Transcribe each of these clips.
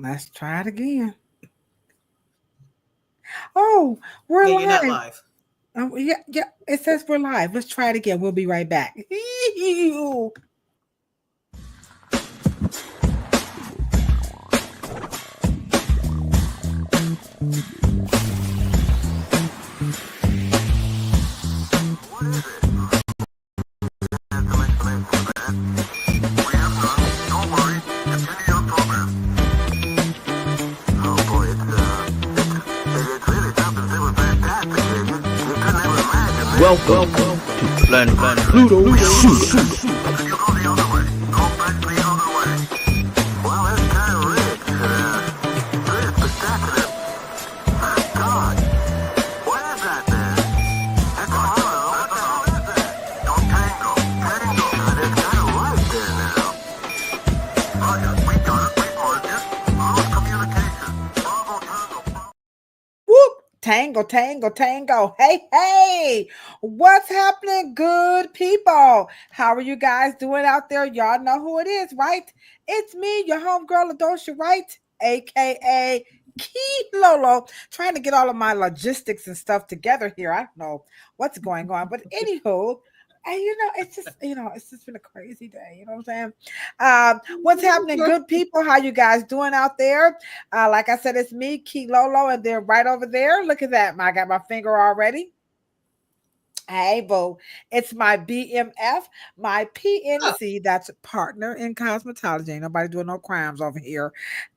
Let's try it again. Oh, we're Yeah, you're not live. live. Oh, yeah, yeah. It says we're live. Let's try it again. We'll be right back. Welcome to Planet Pluto Shoot. Tango, tango, tango. Hey, hey, what's happening, good people? How are you guys doing out there? Y'all know who it is, right? It's me, your homegirl, Adosha, right? AKA Key Lolo, trying to get all of my logistics and stuff together here. I don't know what's going on, but anywho, and it's just been a crazy day. You know what I'm saying? What's happening, good people? How you guys doing out there? Like I said, it's me, Key Lolo, and they're right over there. Look at that. I got my finger already. Hey, boo. It's my BMF, my Oh, PNC, that's partner in cosmetology. Ain't nobody doing no crimes over here.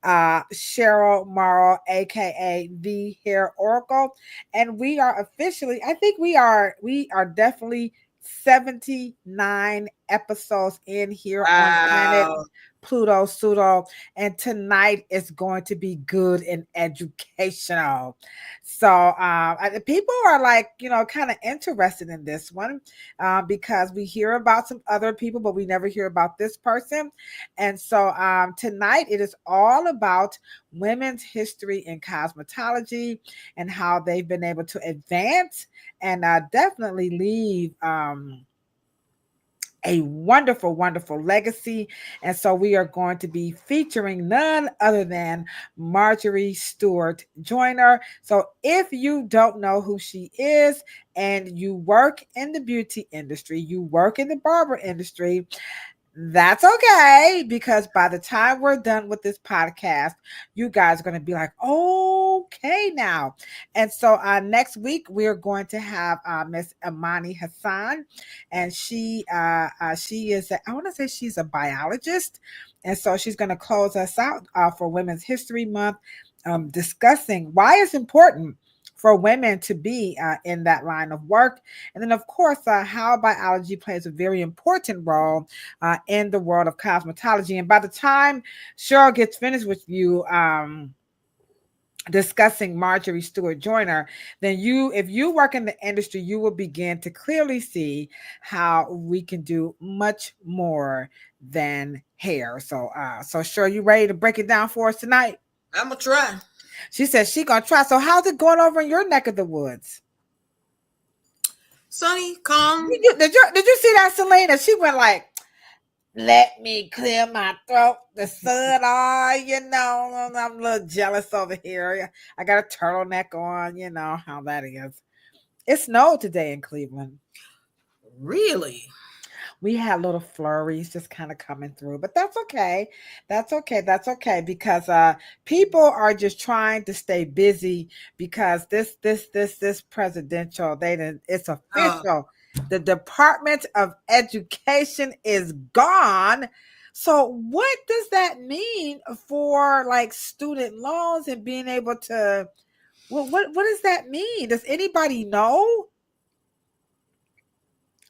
Cheryl Morrow, aka the Hair Oracle. And we are officially, I think we are definitely 79 episodes in here on Planet wow. Pluto Pseudo. And tonight is going to be good and educational. So people are like, kind of interested in this one because we hear about some other people, but we never hear about this person. And so tonight it is all about women's history in cosmetology and how they've been able to advance and definitely leave. A wonderful, wonderful legacy. And so we are going to be featuring none other than Marjorie Stewart Joyner. So if you don't know who she is and you work in the beauty industry, you work in the barber industry, that's okay, because by the time we're done with this podcast, you guys are going to be like, okay, now. And so next week we're going to have Miss Amani Hassan, and she is I want to say she's a biologist, and so she's going to close us out for Women's History Month, discussing why it's important for women to be in that line of work. And then, of course, how biology plays a very important role in the world of cosmetology. And by the time Cheryl gets finished with you, discussing Marjorie Stewart Joyner, then if you work in the industry, you will begin to clearly see how we can do much more than hair. So Cheryl, you ready to break it down for us tonight? I'm gonna try. She says she gonna try. So how's it going over in your neck of the woods? Sunny, calm. Did you see that, Selena? She went like, let me clear my throat. The sun, I'm a little jealous over here. I got a turtleneck on, you know how that is. It snowed today in Cleveland. Really? We had little flurries just kind of coming through, but that's okay. That's okay. That's okay, because people are just trying to stay busy because this presidential, it's Oh, official. The Department of Education is gone. So what does that mean for like student loans and being able to, what does that mean? Does anybody know?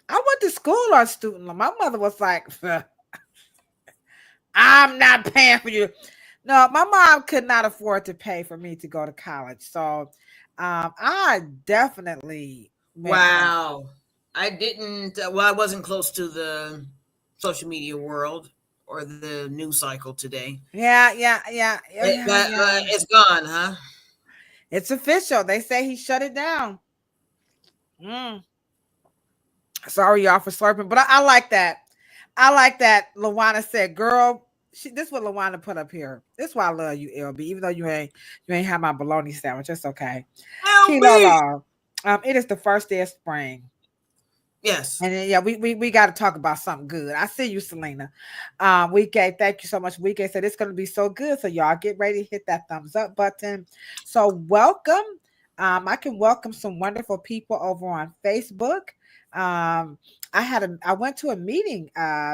I went to school on student loan. My mother was like, I'm not paying for you. No, my mom could not afford to pay for me to go to college. So I definitely went from, wow. I didn't. Well, I wasn't close to the social media world or the news cycle today. yeah, yeah, yeah, yeah, It, yeah, but yeah. it's gone, huh? It's official. They say he shut it down. Mm. Sorry, y'all, for slurping, but I like that. I like that. Lawana said, girl, this what LaWanda put up here. This is why I love you, LB. Even though you ain't have my bologna sandwich, it's okay. LB. Kilolo. It is the first day of spring. Yes. And then, yeah, we got to talk about something good. I see you, Selena. Weekay, thank you so much. Weekay said it's going to be so good. So y'all get ready to hit that thumbs up button. So welcome. I can welcome some wonderful people over on Facebook. Um, I went to a meeting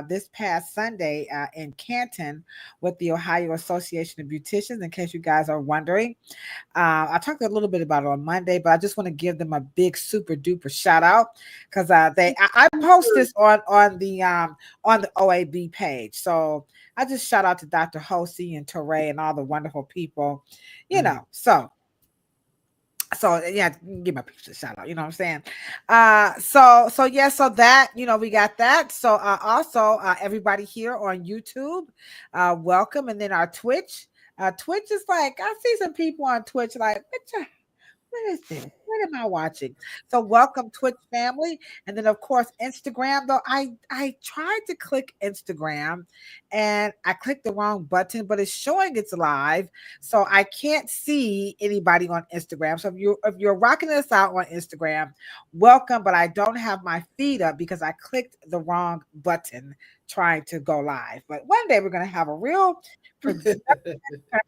this past Sunday in Canton with the Ohio Association of Beauticians. In case you guys are wondering, I talked a little bit about it on Monday, but I just want to give them a big super duper shout out because I post this on the OAB page. So I just shout out to Dr. Hosey and Teray and all the wonderful people, so yeah, give my people a shout out, you know what I'm saying? So that, we got that. So also everybody here on YouTube, welcome. And then our Twitch. Twitch is like, I see some people on Twitch like, what is this? What am I watching? So welcome, Twitch family. And then of course Instagram, though I tried to click Instagram and I clicked the wrong button, but it's showing it's live. So I can't see anybody on Instagram. So if you're rocking us out on Instagram, welcome, but I don't have my feed up because I clicked the wrong button trying to go live. But one day we're gonna have a real have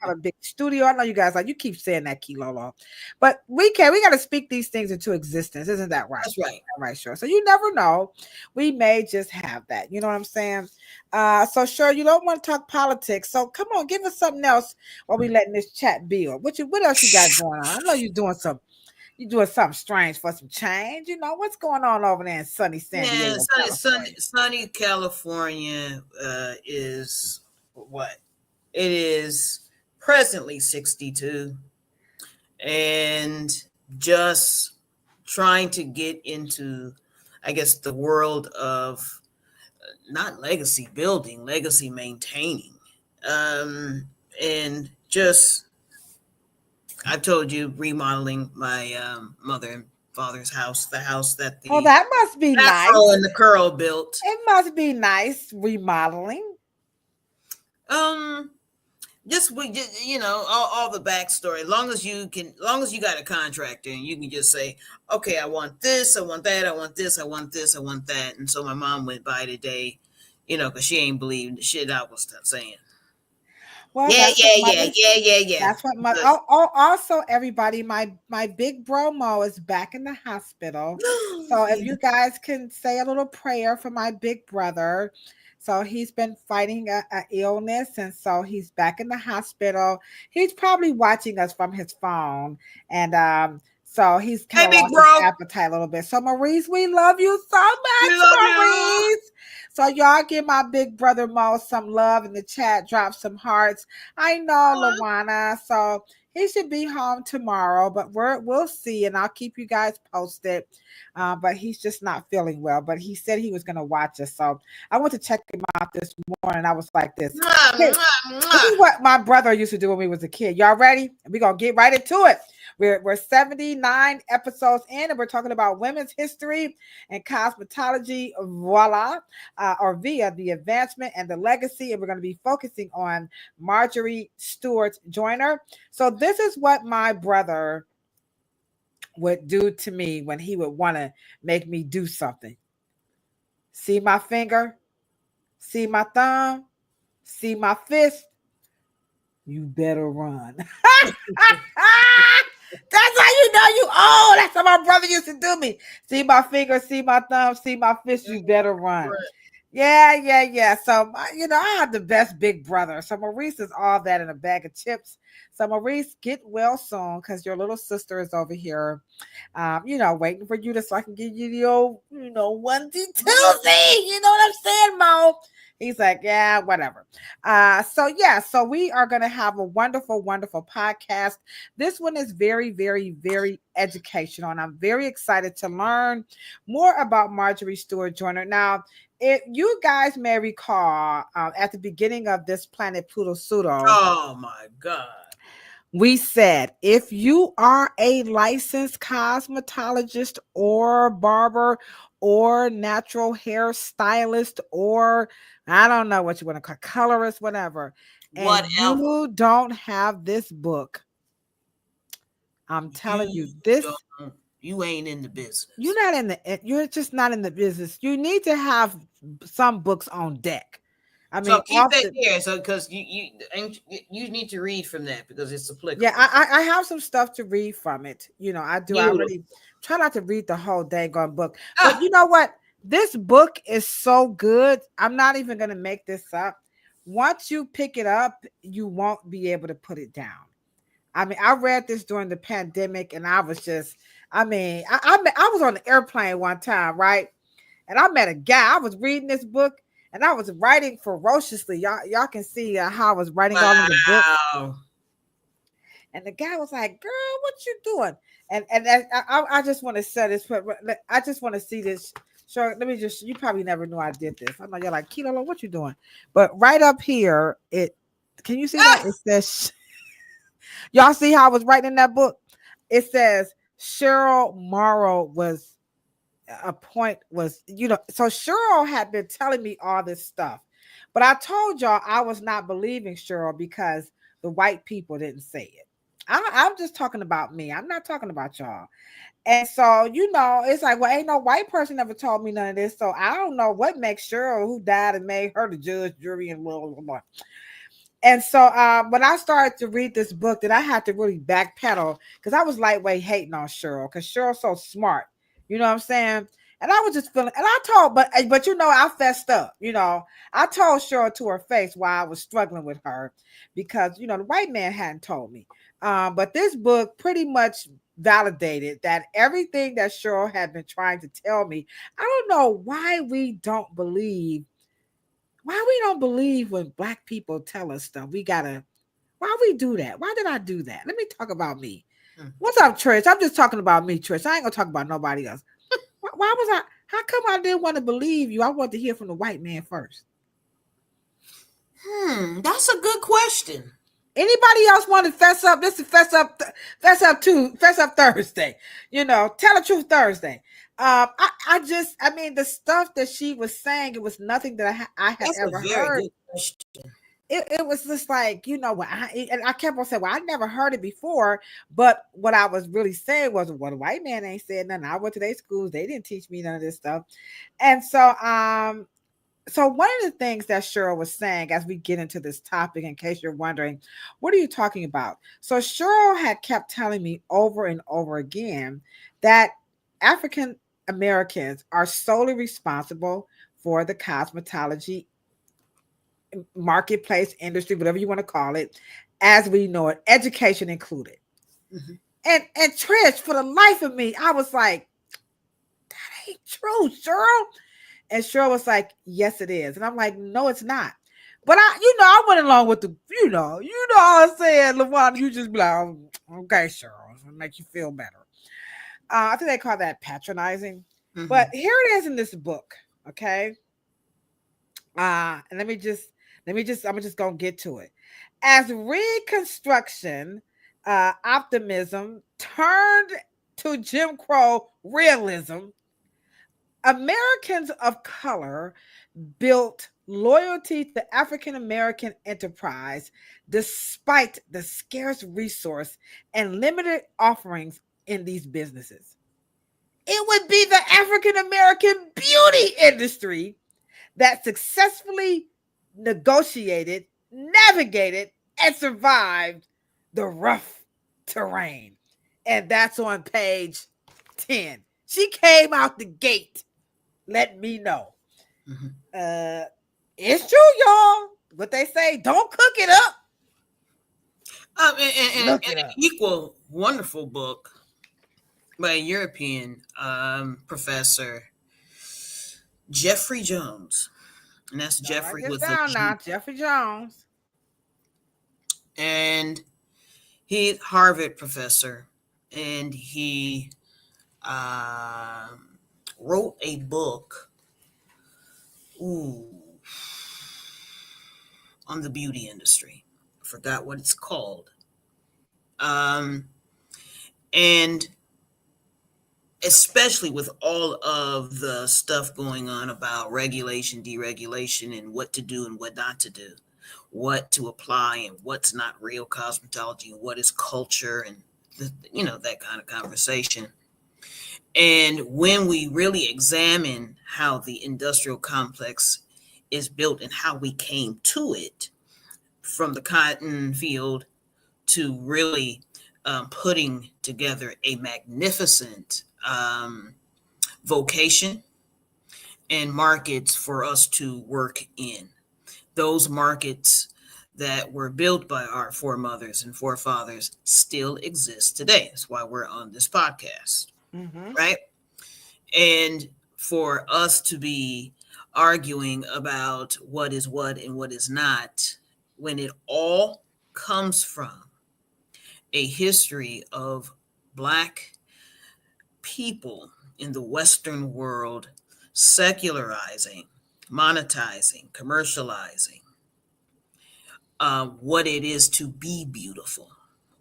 a big studio. I know you guys you keep saying that, Kilolo, but we got to speak these things into existence. Isn't that right? That's right. Right, sure. So you never know. We may just have that. You know what I'm saying? So sure, you don't want to talk politics. So come on, give us something else while we letting this chat build. What else you got going on? I know you're doing something strange for some change. What's going on over there in sunny San Diego? Sunny California is what? It is presently 62 and just trying to get into, I guess, the world of not legacy building, legacy maintaining. And just, I told you, remodeling my mother and father's house, the house that the that must be nice. and the curl built. It must be nice remodeling. Just all the backstory. As long as you got a contractor and you can just say, okay, I want this, I want that, I want this, I want this, I want that. And so my mom went by today, because she ain't believed the shit I was saying. Well, yeah. That's what also everybody, my big bro Mo is back in the hospital. So if you guys can say a little prayer for my big brother. So he's been fighting a illness, and so he's back in the hospital. He's probably watching us from his phone, and so he's kind of lost his appetite a little bit. So Maurice, we love you so much, Maurice. So y'all give my big brother Mo some love in the chat. Drop some hearts. I know, Lawana. So he should be home tomorrow, but we'll see, and I'll keep you guys posted. But he's just not feeling well. But he said he was going to watch us. So I went to check him out this morning. I was like this. This is what my brother used to do when we was a kid. Y'all ready? We're going to get right into it. We're 79 episodes in, and we're talking about women's history and cosmetology, voila, or via the advancement and the legacy. And we're going to be focusing on Marjorie Stewart Joyner. So this is what my brother would do to me when he would want to make me do something. See my finger? See my thumb? See my fist? You better run. That's how you know you old. That's how my brother used to do me. See my finger, see my thumb, see my fist, you better run. Yeah. So, I have the best big brother. So Maurice is all that in a bag of chips. So Maurice, get well soon because your little sister is over here, waiting for you so I can give you the old, onesie, twosie. You know what I'm saying, Mo? He's like, yeah, whatever. So we are going to have a wonderful, wonderful podcast. This one is very, very, very educational, and I'm very excited to learn more about Marjorie Stewart Joyner. Now, if you guys may recall, at the beginning of this Planet Pluto Pseudo, oh my God, we said if you are a licensed cosmetologist or barber or natural hair stylist, or I don't know what you want to call colorist, whatever, and Whatever. you don't have this book, I'm telling You you, this you ain't in the you're business. not in the you're just not in the business. You need to have some books on deck. I So mean, keep that often, here. So because you need to read from that because it's yeah, applicable. I have some stuff to read from it. I do. I Beautiful. really try not to read the whole daggone book. But Ah, you know what? This book is so good. I'm not even gonna make this up. Once you pick it up, you won't be able to put it down. I mean, I read this during the pandemic, and I was just, I mean, I was on the airplane one time, right? And I met a guy. I was reading this book, and I was writing ferociously. Y'all can see how I was writing all in the book. wow. And the guy was like, "Girl, what you doing?" And I just want to say this. I just want to see this. Sure, let me just. You probably never knew I did this. I know you're like, Kilo, what you doing? But right up here, it. Can you see that? Ah, It says. Y'all see how I was writing in that book? It says Cheryl Morrow was a point was, so Cheryl had been telling me all this stuff, but I told y'all I was not believing Cheryl because the white people didn't say it. I'm just talking about me. I'm not talking about y'all. And so, it's like, well, ain't no white person ever told me none of this. So I don't know what makes Cheryl, who died, and made her the judge, jury, and blah, blah, blah. And so when I started to read this book, that I had to really backpedal because I was lightweight hating on Cheryl because Cheryl's so smart. You know what I'm saying? And I was just feeling, and I told, but I fessed up. I told Cheryl to her face why I was struggling with her because the white man hadn't told me. But this book pretty much validated that everything that Cheryl had been trying to tell me. I don't know why we don't believe when black people tell us stuff. Why we do that? Why did I do that? Let me talk about me. hmm. What's up, Trish? I'm just talking about me, Trish. I ain't gonna talk about nobody else. Why was I? How come I didn't want to believe you? I wanted to hear from the white man first. That's a good question. Anybody else want to fess up? This is fess up Thursday. Tell the truth Thursday. I mean, the stuff that she was saying, it was nothing that I had That's a ever very heard. good question. It was just like, and I kept on saying, well, I never heard it before. But what I was really saying was, well, the white man ain't said nothing. I went to their schools. They didn't teach me none of this stuff. And so one of the things that Cheryl was saying as we get into this topic, in case you're wondering, what are you talking about? So Cheryl had kept telling me over and over again that African Americans are solely responsible for the cosmetology marketplace industry, whatever you want to call it, as we know it, education included. Mhm. And Trish, for the life of me, I was like, that ain't true, Cheryl. And Cheryl was like, yes, it is. And I'm like, no, it's not. But I went along with what I'm saying, LaVon, you just be like, oh, okay, Cheryl, it'll make you feel better. I think they call that patronizing. But Mhm. here it is in this book, okay? And I'm just gonna get to it. As Reconstruction optimism turned to Jim Crow realism, Americans of color built loyalty to African American enterprise despite the scarce resource and limited offerings in these businesses. It would be the African American beauty industry that successfully negotiated, navigated, and survived the rough terrain. And that's on page 10. She came out the gate. Let me know. Mhm. Uh, it's true, y'all. What they say, don't cook it up. Look And it an up. equal wonderful book by a European professor, Jeffrey Jones, and that's Y'all write Jeffrey this with a down G. now. Jeffrey Jones. And he's Harvard professor, and he um, wrote a book, ooh, on the beauty industry. I forgot what it's called. Um, and especially with all of the stuff going on about regulation, deregulation, and what to do and what not to do, what to apply and what's not real cosmetology, and what is culture, and that kind of conversation. And when we really examine how the industrial complex is built and how we came to it, from the cotton field to really putting together a magnificent vocation and markets for us to work in. Those markets that were built by our foremothers and forefathers still exist today. That's why we're on this podcast, Mm-hmm. right? And for us to be arguing about what is what and what is not, when it all comes from a history of Black people in the Western world secularizing, monetizing, commercializing what it is to be beautiful,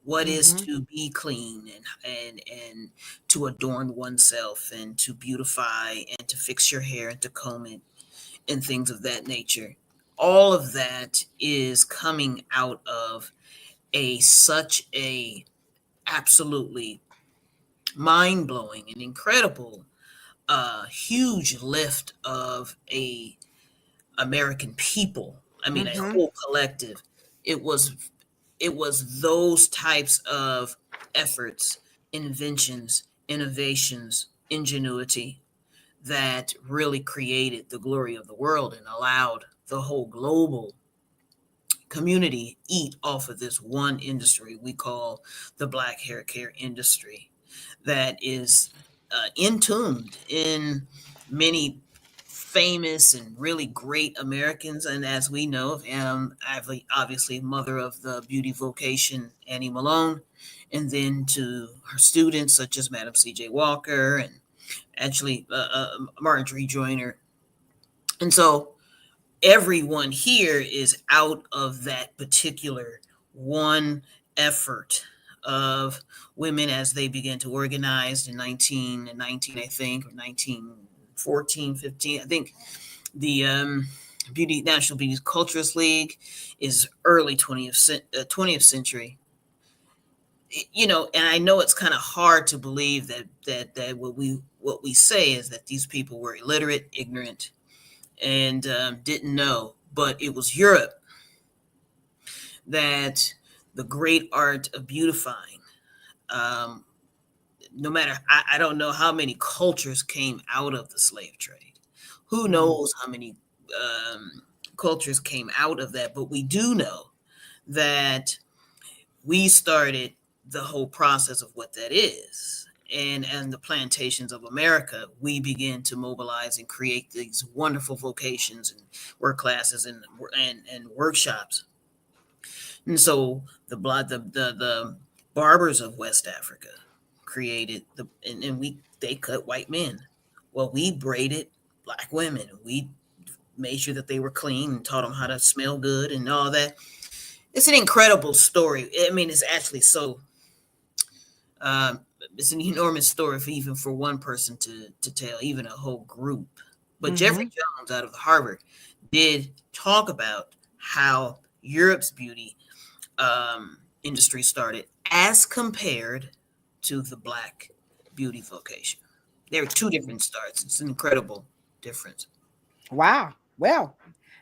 what is Mm-hmm. to be clean, and to adorn oneself, and to beautify, and to fix your hair, and to comb it, and things of that nature. All of that is coming out of a such a absolutely mind-blowing and incredible huge lift of a American people. I mean, a Mm-hmm. whole collective. It was it was those types of efforts, inventions, innovations, ingenuity that really created the glory of the world and allowed the whole global community eat off of this one industry we call the Black hair care industry, that is entombed in many famous and really great Americans. And as we know, obviously mother of the beauty vocation, Annie Malone, and then to her students such as Madam C.J. Walker and actually Marjorie Joyner. And so everyone here is out of that particular one effort of women as they began to organize in 1919, I think, or 1914, 15. I think the National Beauty Culturist League is early 20th century. And I know it's kind of hard to believe that what we say is that these people were illiterate, ignorant, and didn't know, but it was Europe that the great art of beautifying. Um, no matter, I don't know how many cultures came out of the slave trade. Who Mm-hmm. knows how many cultures came out of that? But we do know that we started the whole process of what that is. And the plantations of America, we began to mobilize and create these wonderful vocations and work classes and workshops. And so the barbers of West Africa created and we they cut white men. Well, we braided Black women. We made sure that they were clean and taught them how to smell good and all that. It's an incredible story. I mean, it's actually so um, it's an enormous story even for one person to tell, even a whole group. But Mm-hmm. Jeffrey Jones out of Harvard did talk about how Europe's beauty industry started as compared to the Black beauty vocation. There are two different starts. It's an incredible difference. Wow. Well,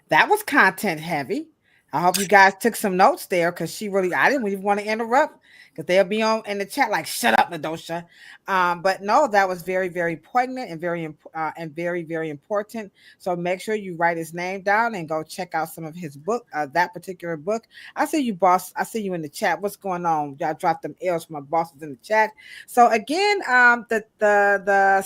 that was content heavy. I hope you guys took some notes there because I didn't even want to interrupt because they'll be on in the chat like, shut up, Nadosha. But no, that was very, very poignant and very, very important. So make sure you write his name down and go check out some of his book, that particular book. I see you, boss. I see you in the chat. What's going on? Y'all dropped them L's from my bosses in the chat. So again, the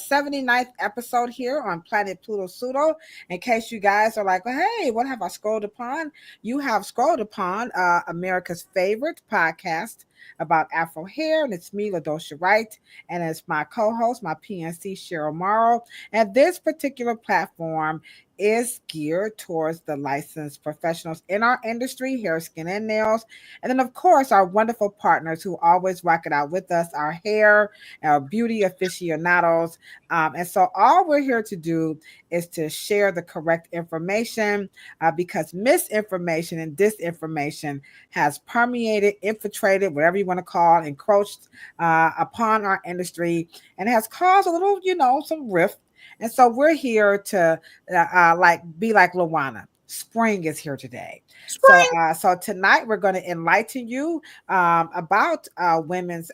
79th episode here on Planet Pluto Pseudo, in case you guys are like, well, hey, what have I scrolled upon? You have scrolled upon America's favorite podcast, about Afro hair. And it's me, LaDosha Wright, and it's my co-host, my PNC, Cheryl Morrow. And this particular platform is geared towards the licensed professionals in our industry, hair, skin, and nails. And then, of course, our wonderful partners who always rock it out with us, our hair, our beauty aficionados. And so all we're here to do is to share the correct information because misinformation and disinformation has permeated, infiltrated, whatever you want to call, encroached upon our industry and has caused a little, some rift. And so we're here to like be like Luana. Spring is here today. So, Spring. so tonight we're going to enlighten you about women's.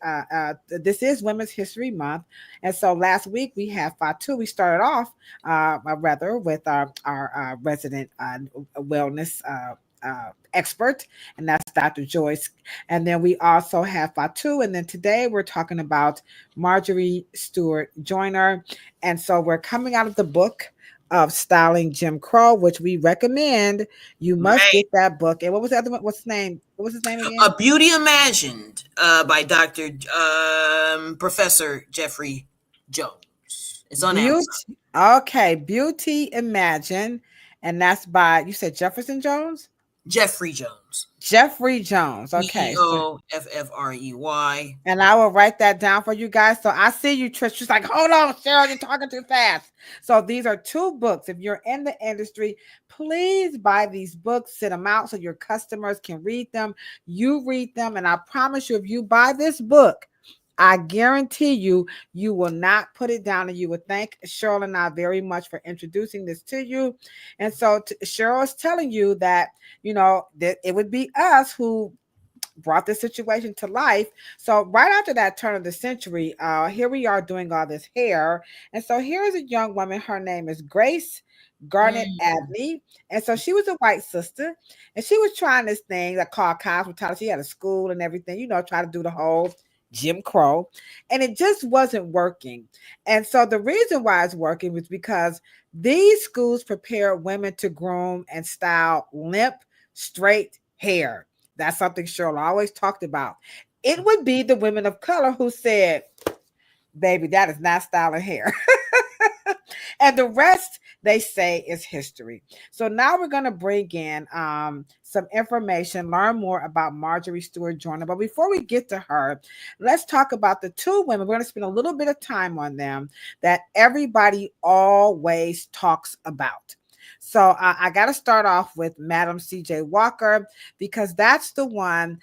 This is Women's History Month, and so last week we had Fatou. We started off rather with our resident wellness. Expert, and that's Dr. Joyce. And then we also have Fatou. And then today we're talking about Marjorie Stewart Joyner. And so we're coming out of the book of Styling Jim Crow, which we recommend. You must Right. get that book. And what was the other one? What's his name? What was his name again? A Beauty Imagined by Dr. Professor Jeffrey Jones. It's on Amazon. Beauty. Okay, Beauty Imagine. And that's by, you said Jefferson Jones? Jeffrey Jones. Jeffrey Jones. Okay. Eoffrey. And I will write that down for you guys. So I see you, Trish. She's like, hold on, Cheryl, you're talking too fast. So these are two books. If you're in the industry, please buy these books, sit them out so your customers can read them. You read them. And I promise you, if you buy this book, I guarantee you, you will not put it down, and you will thank Cheryl and I very much for introducing this to you. And so Cheryl is telling you that, that it would be us who brought this situation to life. So right after that turn of the century, here we are doing all this hair. And so here is a young woman. Her name is Grace Garnett Abney. And so she was a white sister, and she was trying this thing that called cosmetology. She had a school and everything, try to do the whole Jim Crow, and it just wasn't working. And so the reason why it's working was because these schools prepare women to groom and style limp, straight hair. That's something Cheryl always talked about. It would be the women of color who said, baby, that is not styling hair. And the rest, they say, is history. So now we're going to bring in some information, learn more about Marjorie Stewart Joyner. But before we get to her, let's talk about the two women. We're going to spend a little bit of time on them that everybody always talks about. So I got to start off with Madam C.J. Walker, because that's the one.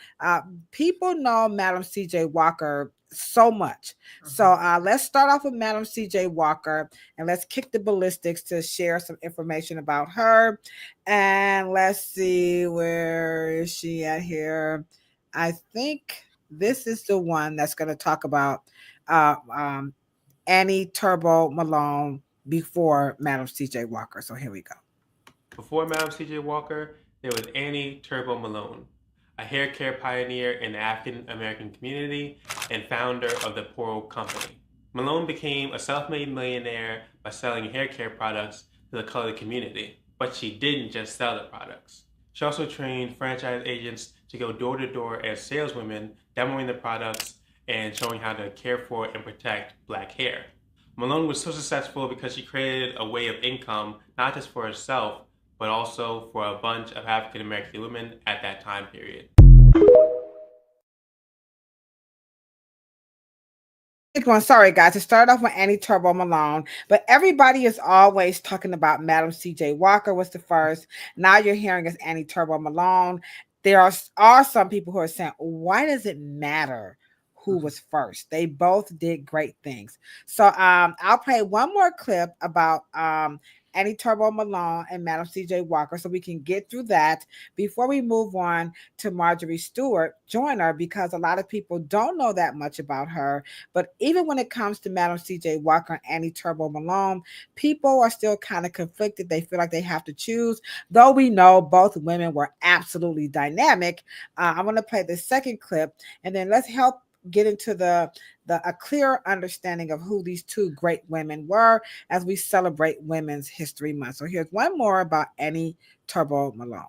People know Madam C.J. Walker so much. So let's start off with Madam C.J. Walker, and let's kick the ballistics to share some information about her. And let's see, where is she at here? I think this is the one that's going to talk about Annie Turbo Malone before Madam C.J. Walker. So here we go. Before Madam C.J. Walker, there was Annie Turbo Malone, a hair care pioneer in the African American community and founder of the Morrow Company. Malone became a self-made millionaire by selling hair care products to the colored community, but she didn't just sell the products. She also trained franchise agents to go door to door as saleswomen, demoing the products and showing how to care for and protect Black hair. Malone was so successful because she created a way of income, not just for herself, but also for a bunch of African American women at that time period. Sorry, guys, to start off with Annie Turbo Malone, but everybody is always talking about Madam C.J. Walker was the first. Now you're hearing us Annie Turbo Malone. There are some people who are saying, why does it matter who was first? They both did great things. So I'll play one more clip about Annie Turbo Malone and Madam C.J. Walker, so we can get through that before we move on to Marjorie Stewart Joyner, because a lot of people don't know that much about her. But even when it comes to Madam C.J. Walker and Annie Turbo Malone, people are still kind of conflicted. They feel like they have to choose, though we know both women were absolutely dynamic. I'm going to play the second clip, and then let's help get into a clear understanding of who these two great women were as we celebrate Women's History Month. So here's one more about Annie Turbo Malone.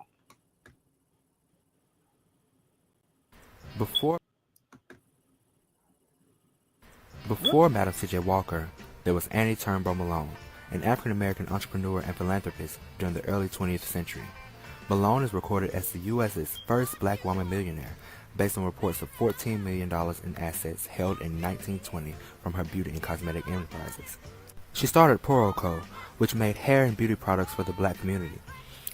Before Before Madam C.J. Walker, there was Annie Turnbull Malone, an African-American entrepreneur and philanthropist during the early 20th century. Malone is recorded as the U.S.'s first black woman millionaire, based on reports of $14 million in assets held in 1920 from her beauty and cosmetic enterprises. She started Poro Co., which made hair and beauty products for the black community.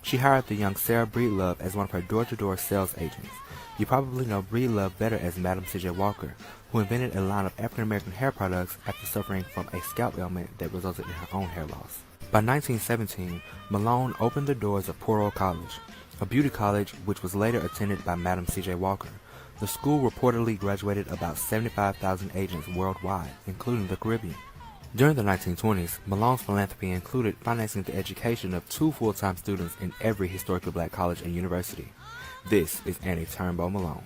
She hired the young Sarah Breedlove as one of her door-to-door sales agents. You probably know Breedlove better as Madam C.J. Walker, who invented a line of African-American hair products after suffering from a scalp ailment that resulted in her own hair loss. By 1917, Malone opened the doors of Poro College, a beauty college which was later attended by Madam C.J. Walker. The school reportedly graduated about 75,000 agents worldwide, including the Caribbean. During the 1920s, Malone's philanthropy included financing the education of 2 full-time students in every historically black college and university. This is Annie Turnbull Malone.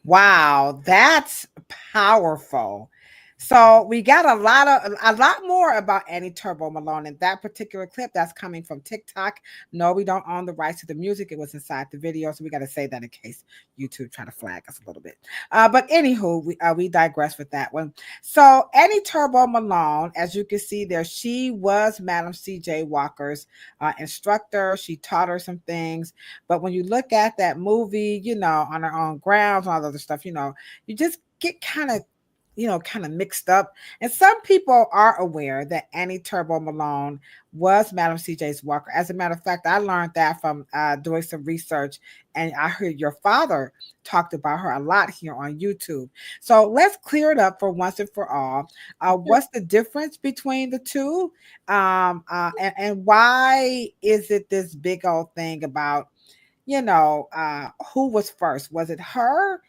Wow, that's powerful. So we got a lot more about Annie Turnbull Malone in that particular clip that's coming from TikTok. No, we don't own the rights to the music. It was inside the video, so we got to say that in case YouTube try to flag us a little bit. But anywho, we digress with that one. So Annie Turnbull Malone, as you can see there, she was Madam C.J. Walker's instructor. She taught her some things. But when you look at that movie, you know, on her own grounds, all other stuff, you know, you just get kind of mixed up. And some people are aware that Annie Turnbull Malone was Madam C.J. Walker. As a matter of fact, I learned that from doing some research, and I heard your father talked about her a lot here on YouTube. So let's clear it up for once and for all. What's the difference between the two? And why is it this big old thing about, you know, who was first? Was it her,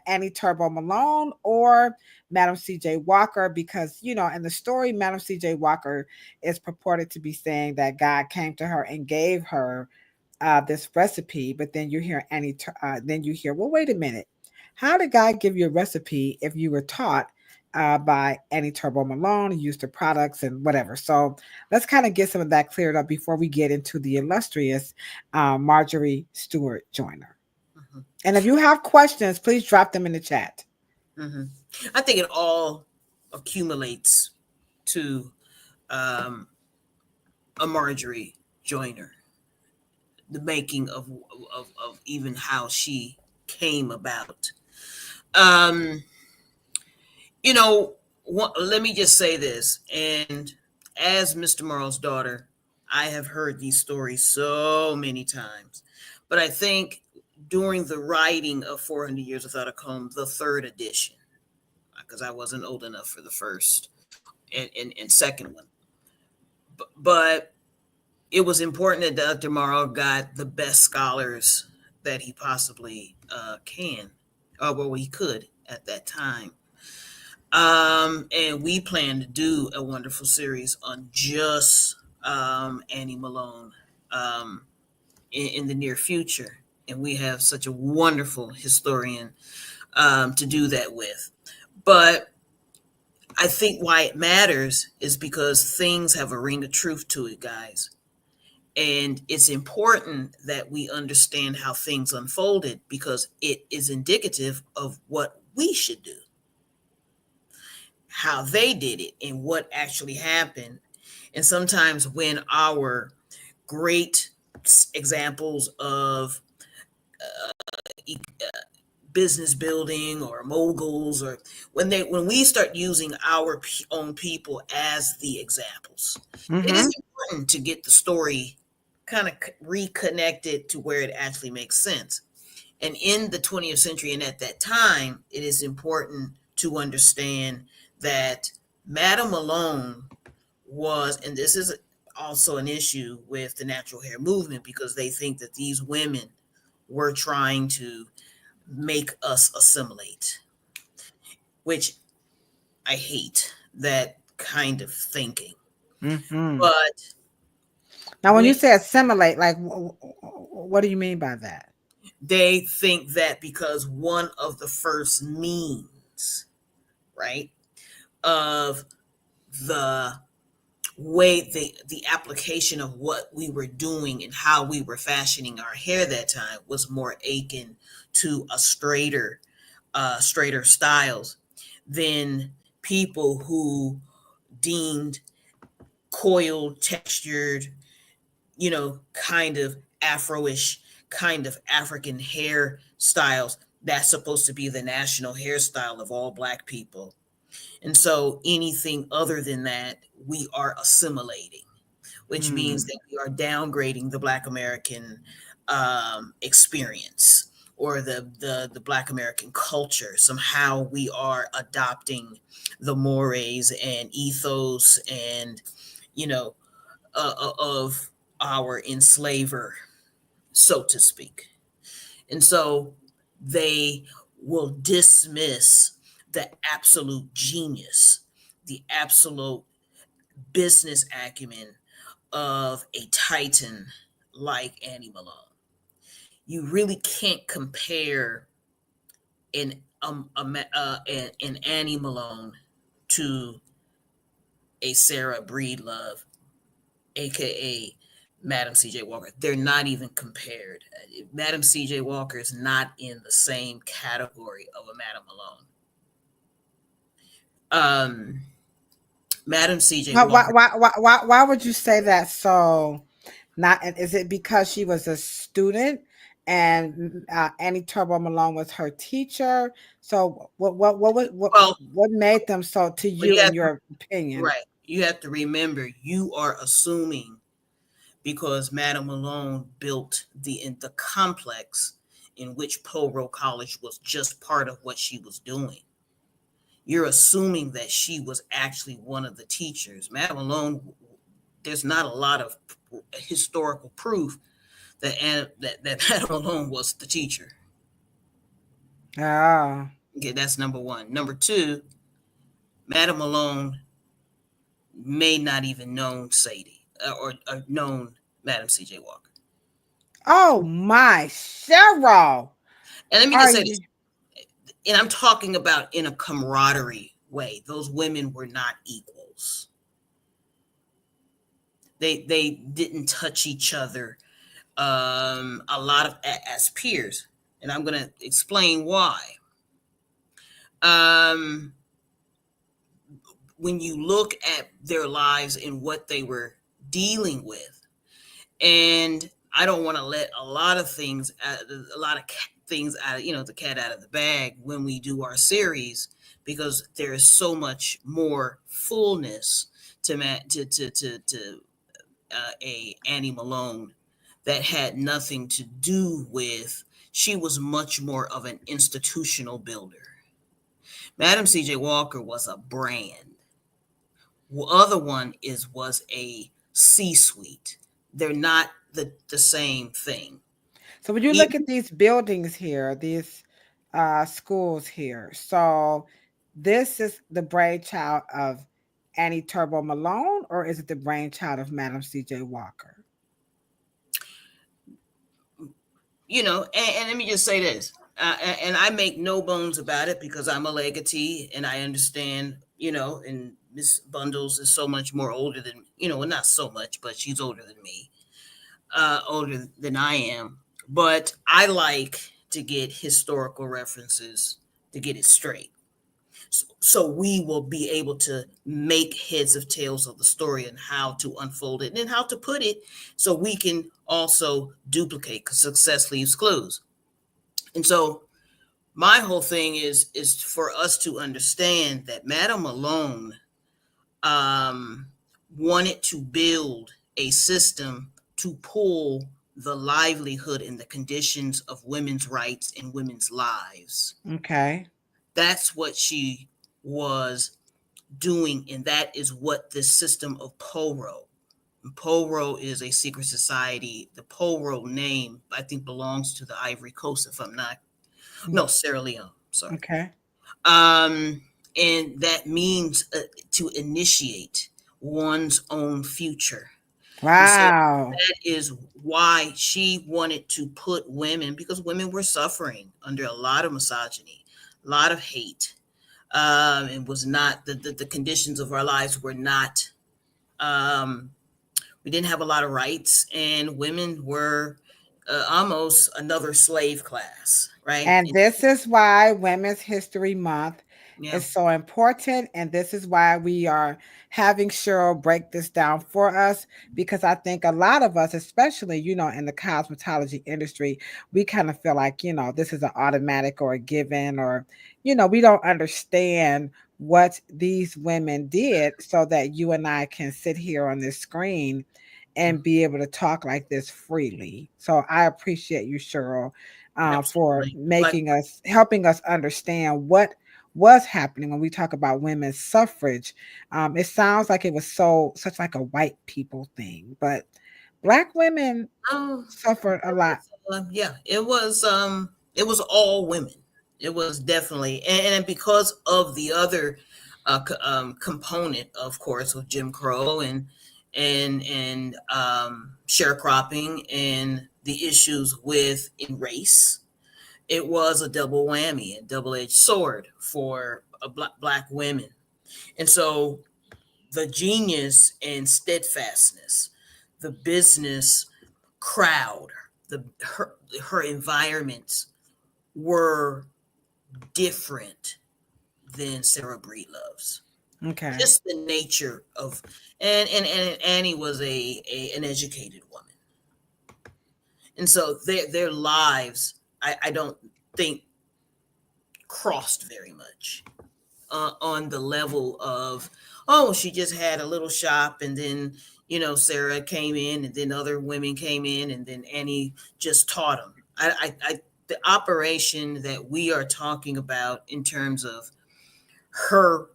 Annie Turnbull Malone, or Madam C.J. Walker? Because, you know, in the story, Madam C.J. Walker is purported to be saying that God came to her and gave her this recipe. But then you hear well, wait a minute. How did God give you a recipe if you were taught by Annie Turnbull Malone, used her products and whatever? So let's kind of get some of that cleared up before we get into the illustrious Marjorie Stewart Joyner. Mm-hmm. And if you have questions, please drop them in the chat. Mm-hmm. I think it all accumulates to a Marjorie Joyner, the making of even how she came about. You know, let me just say this. And as Mr. Morrow's daughter, I have heard these stories so many times. But I think during the writing of 400 Years Without a Comb, the 3rd edition, because I wasn't old enough for the first and second one, but it was important that Dr. Morrow got the best scholars that he possibly he could at that time. And we plan to do a wonderful series on just Annie Malone in the near future. And we have such a wonderful historian to do that with. But I think why it matters is because things have a ring of truth to it, guys. And it's important that we understand how things unfolded because it is indicative of what we should do, how they did it, and what actually happened. And sometimes when our great examples of business building or moguls, or when we start using our own people as the examples, it is important to get the story kind of reconnected to where it actually makes sense. And in the 20th century and at that time, it is important to understand that Madame Malone was, and this is also an issue with the natural hair movement, because they think that these women were trying to make us assimilate, which I hate that kind of thinking. But now, when you say assimilate, like, what do you mean by that? They think that because one of the first means, right, of the way the application of what we were doing and how we were fashioning our hair that time was more akin to a straighter straighter styles than people who deemed coiled, textured, kind of Afro-ish, kind of African hair styles. That's supposed to be the national hairstyle of all Black people. And so anything other than that, we are assimilating, which means that we are downgrading the Black American experience or the Black American culture. Somehow we are adopting the mores and ethos and, of our enslaver, so to speak. And so they will dismiss the absolute genius, the absolute business acumen of a titan like Annie Malone. You really can't compare an Annie Malone to a Sarah Breedlove, aka Madam C.J. Walker. They're not even compared. Madam C.J. Walker is not in the same category of a Madam Malone. Madam C.J. Walker. Why would you say that? So, not is it because she was a student and Annie Turbo Malone was her teacher? So, what made them so to you, in your opinion? Right. You have to remember, you are assuming because Madam Malone built the complex in which Poro College was just part of what she was doing. You're assuming that she was actually one of the teachers. Madam Malone, there's not a lot of historical proof that Madam Malone was the teacher. Oh. Okay, that's number one. Number two, Madam Malone may not even known Sadie or known Madam C.J. Walker. Oh my, Cheryl. And let me just say this, and I'm talking about in a camaraderie way. Those women were not equals. They didn't touch each other a lot of as peers, and I'm going to explain why. When you look at their lives and what they were dealing with, and I don't want to let a lot of things out, the cat out of the bag when we do our series, because there is so much more fullness to a Annie Malone that had nothing to do with. She was much more of an institutional builder. Madam C.J. Walker was a brand. The other one was a C-suite. They're not the same thing. So when you look at these buildings here, these schools here, so this is the brainchild of Annie Turbo Malone, or is it the brainchild of Madam C.J. Walker? And let me just say this, and I make no bones about it because I'm a legatee and I understand, and Miss Bundles is so much more older than, well, not so much, but she's older than me, older than I am. But I like to get historical references to get it straight. So we will be able to make heads of tails of the story and how to unfold it and how to put it so we can also duplicate, because success leaves clues. And so my whole thing is for us to understand that Madam Malone wanted to build a system to pull the livelihood and the conditions of women's rights and women's lives. Okay. That's what she was doing, and that is what this system of Poro. Poro is a secret society. The Poro name, I think, belongs to the Ivory Coast, if I'm not. No, Sierra Leone. Sorry. Okay. And that means to initiate one's own future. Wow. So that is why she wanted to put women, because women were suffering under a lot of misogyny, a lot of hate. It was not the conditions of our lives were not. We didn't have a lot of rights, and women were almost another slave class, right? And this is why Women's History Month Yeah. is so important. And this is why we are having Cheryl break this down for us, because I think a lot of us, especially, in the cosmetology industry, we kind of feel like, this is an automatic or a given, or, we don't understand what these women did so that you and I can sit here on this screen and be able to talk like this freely. So I appreciate you, Cheryl, for Absolutely. Like, helping us understand what was happening when we talk about women's suffrage. It sounds like it was such like a white people thing, but Black women oh, suffered a it lot. was, yeah, it was all women. It was definitely, and because of the other component, of course, of Jim Crow and sharecropping and the issues with in race, it was a double whammy, a double-edged sword for black women. And so the genius and steadfastness, the business crowd, her environments were different than Sarah Breedlove's. Okay. Just the nature of, and Annie was an educated woman, and so their lives, I don't think crossed very much on the level of, oh, she just had a little shop, and then Sarah came in, and then other women came in, and then Annie just taught them. The operation that we are talking about in terms of her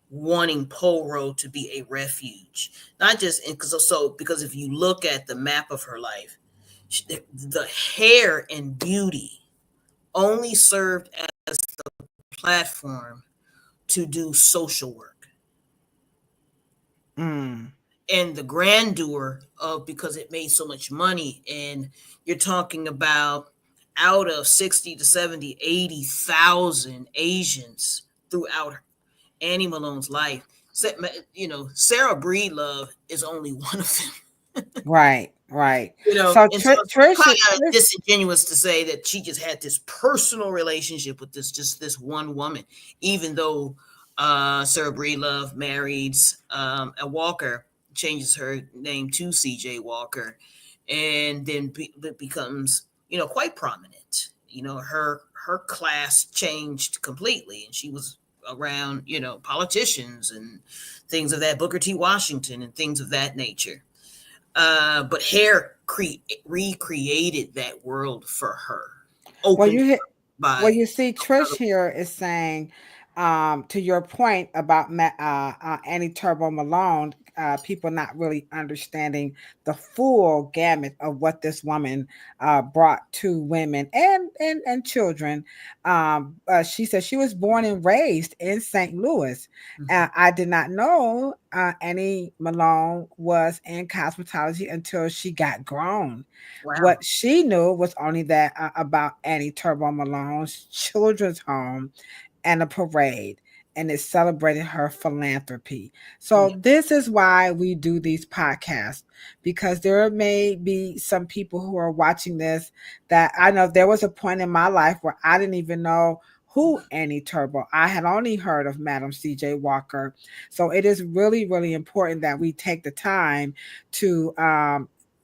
wanting Poro to be a refuge, not just because if you look at the map of her life, the hair and beauty only served as the platform to do social work. And the grandeur of, because it made so much money, and you're talking about out of 60 to 70, 80,000 Asians throughout Annie Malone's life, Sarah Breedlove is only one of them. Right. So So it's Trish, kind of disingenuous to say that she just had this personal relationship with this one woman, even though Sarah Breedlove marries a Walker, changes her name to CJ Walker, and then becomes quite prominent. Her class changed completely, and she was around politicians and things of that, Booker T. Washington and things of that nature. But hair recreated that world for her. well, you By see, Trish here is saying, to your point about Annie Turbo Malone, people not really understanding the full gamut of what this woman brought to women and children. She said she was born and raised in St. Louis. I did not know Annie Malone was in cosmetology until she got grown. Wow. What she knew was only that about Annie Turbo Malone's children's home and a parade, and it celebrated her philanthropy. So this is why we do these podcasts, because there may be some people who are watching this that I know there was a point in my life where I didn't even know who Annie Turbo. I had only heard of Madam CJ Walker. So it is really, really important that we take the time to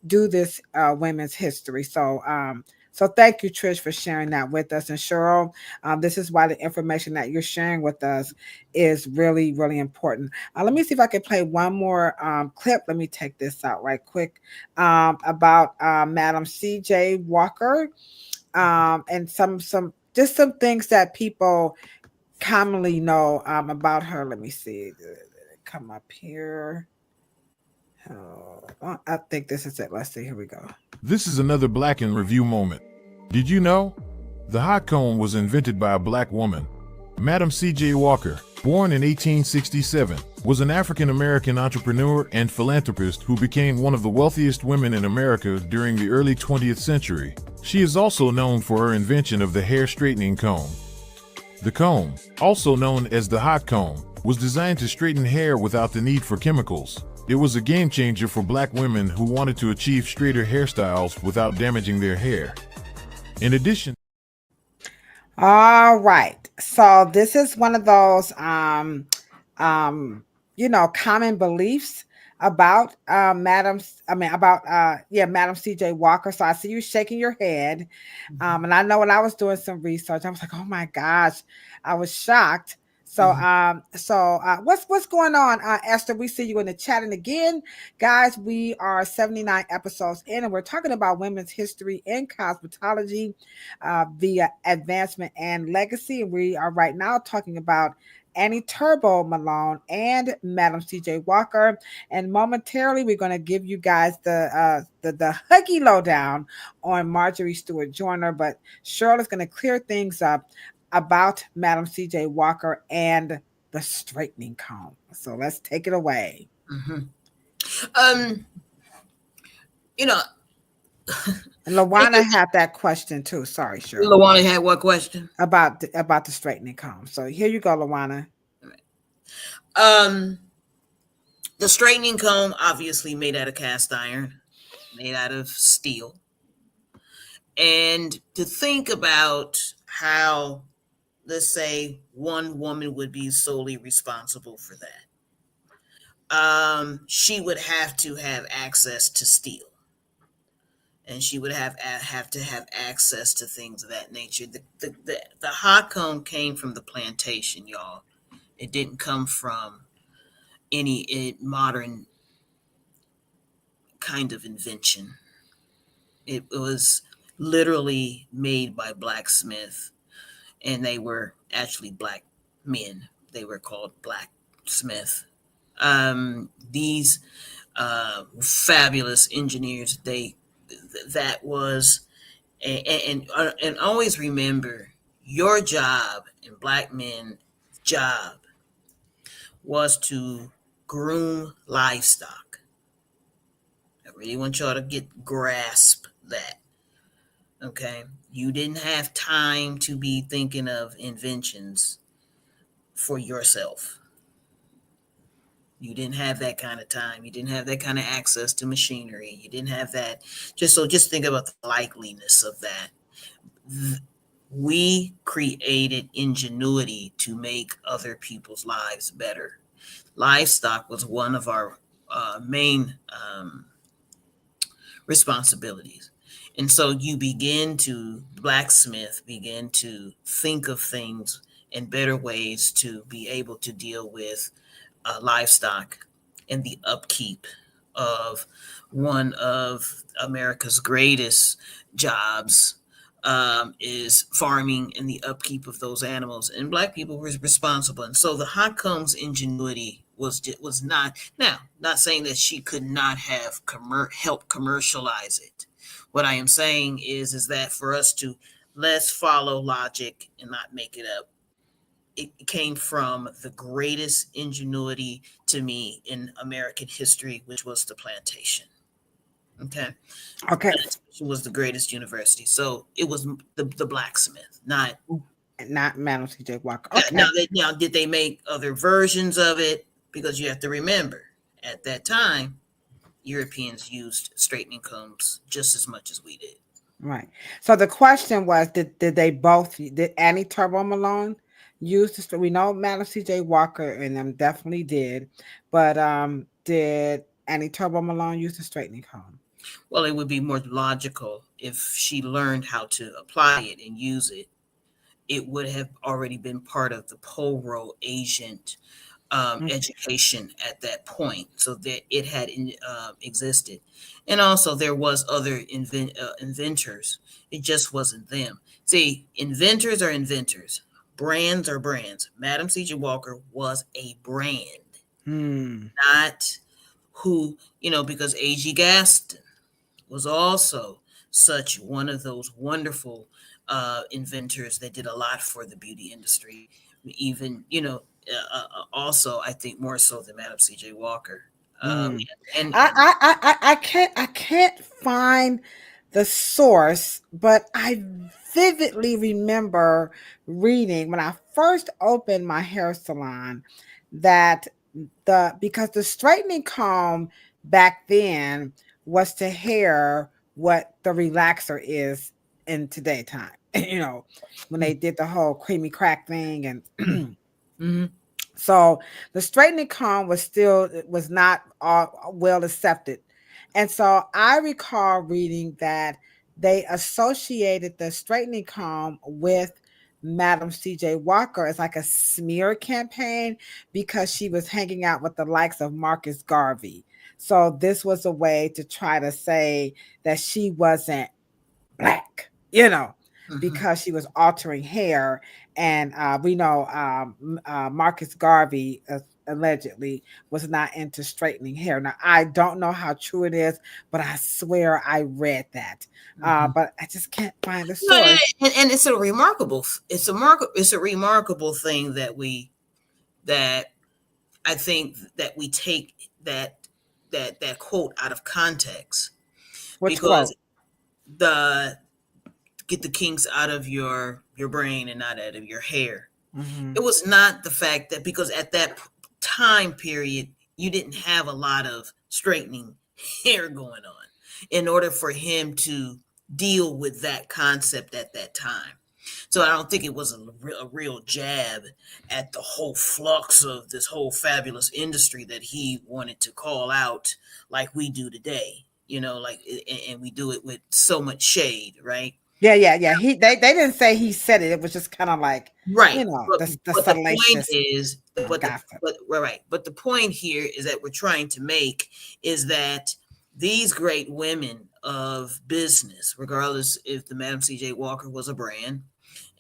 do this women's history. So thank you, Trish, for sharing that with us. And Cheryl, this is why the information that you're sharing with us is really, really important. Let me see if I can play one more clip. Let me take this out right quick about Madam CJ Walker, and some things that people commonly know about her. Let me see. Come up here. Oh, I think this is it. Let's see. Here we go. This is another Black in Review moment. Did you know? The hot comb was invented by a Black woman. Madam C.J. Walker, born in 1867, was an African-American entrepreneur and philanthropist who became one of the wealthiest women in America during the early 20th century. She is also known for her invention of the hair straightening comb. The comb, also known as the hot comb, was designed to straighten hair without the need for chemicals. It was a game changer for Black women who wanted to achieve straighter hairstyles without damaging their hair. In addition, All right. So this is one of those um common beliefs about Madam CJ Walker. So I see you shaking your head. Mhm. And I know when I was doing some research, I was like, oh my gosh, I was shocked. So what's going on, Esther? We see you in the chat, and again, guys, we are 79 episodes in, and we're talking about women's history in cosmetology, via advancement and legacy. And we are right now talking about Annie Turbo Malone and Madam CJ Walker. And momentarily, we're going to give you guys the huggy lowdown on Marjorie Stewart Joyner. But Cheryl is going to clear things up about Madam CJ Walker and the straightening comb. So let's take it away. Mhm. Um, you know, And Lawana had that question too. Sorry, Cheryl, Lawana had what question? about the straightening comb. So here you go, Lawana. Um, the straightening comb, obviously made out of cast iron, made out of steel, and to think about how, let's say, one woman would be solely responsible for that. She would have to have access to steel, and she would have to have access to things of that nature. The hot comb came from the plantation, y'all. It didn't come from any modern kind of invention. It was literally made by blacksmith, and they were actually black men. They were called blacksmith. These fabulous engineers. That was and always remember, your job and black men's job was to groom livestock. I really want y'all to grasp that. Okay, you didn't have time to be thinking of inventions for yourself. You didn't have that kind of time. You didn't have that kind of access to machinery. You didn't have that. Just think about the likeliness of that. We created ingenuity to make other people's lives better. Livestock was one of our main responsibilities. And so blacksmith begin to think of things in better ways to be able to deal with livestock and the upkeep of one of America's greatest jobs, is farming and the upkeep of those animals. And black people were responsible. And so the Hotcombs ingenuity was not saying that she could not have helped commercialize it. What I am saying is that for us to, let's follow logic and not make it up. It came from the greatest ingenuity to me in American history, which was the plantation. Okay. Okay. It was the greatest university. So it was the blacksmith, not Madam CJ Walker. yeah, Okay. now did they make other versions of it? Because you have to remember, at that time, Europeans used straightening combs just as much as we did. Right. So the question was, did Annie Turbo Malone use we know Madam CJ Walker and them definitely did, but did Annie Turbo Malone use the straightening comb? Well, it would be more logical if she learned how to apply it and use it. It would have already been part of the Poro agent education at that point, so that it had existed. And also, there was other inventors. It just wasn't them. See, inventors are inventors. Brands are brands. Madam C.J. Walker was a brand, not who, because A.G. Gaston was also such one of those wonderful inventors that did a lot for the beauty industry. Even, also, I think more so than Madam C.J. Walker. And I can't find the source, but I vividly remember reading when I first opened my hair salon that because the straightening comb back then was to hair what the relaxer is in today time. When they did the whole creamy crack thing, and Mm-hmm. so the straightening comb was not well accepted. And so I recall reading that they associated the straightening comb with Madam C.J. Walker as like a smear campaign because she was hanging out with the likes of Marcus Garvey. So this was a way to try to say that she wasn't black, Mm-hmm. because she was altering hair. And we know Marcus Garvey allegedly was not into straightening hair. Now, I don't know how true it is, but I swear I read that. Mm-hmm. But I just can't find the No, source. and it's a remarkable thing that I think that we take that quote out of context, Which because quote? the get the kinks out of your brain and not out of your hair. Mm-hmm. It was not the fact that, because at that time period you didn't have a lot of straightening hair going on in order for him to deal with that concept at that time. So I don't think it was a real jab at the whole flux of this whole fabulous industry that he wanted to call out like we do today, like, and we do it with so much shade, right? Yeah. They didn't say he said it. It was just kind of like, Right. the But the point salacious is, gossip. right. But the point here is that we're trying to make is that these great women of business, regardless if the Madam C.J. Walker was a brand,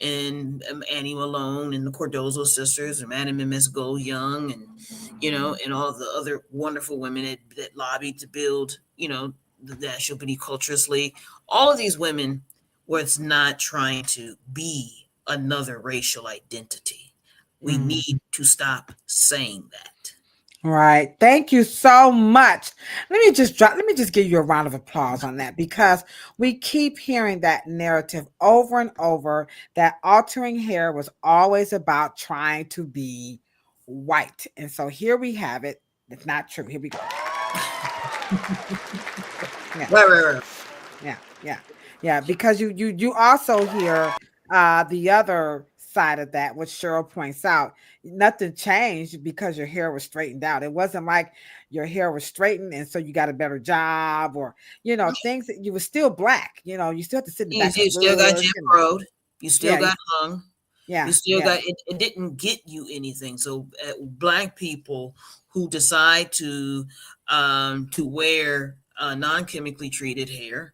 and Annie Malone and the Cardozo sisters, and Madam and Miss Gold Young, and and all the other wonderful women that lobbied to build, the National Beauty Culturist League. All of these women was not trying to be another racial identity. We need to stop saying that. Right. Thank you so much. Let me just give you a round of applause on that, because we keep hearing that narrative over and over that altering hair was always about trying to be white. And so here we have it. It's not true. Here we go. Yeah. Right. Yeah, because you also hear the other side of that, which Cheryl points out. Nothing changed because your hair was straightened out. It wasn't like your hair was straightened and so you got a better job, or things that you were still black. You still have to sit in the back of You the still got bus. Jim Crowed. You still Yeah, got hung. yeah, You still got it. It didn't get you anything. So Black people who decide to wear non-chemically treated hair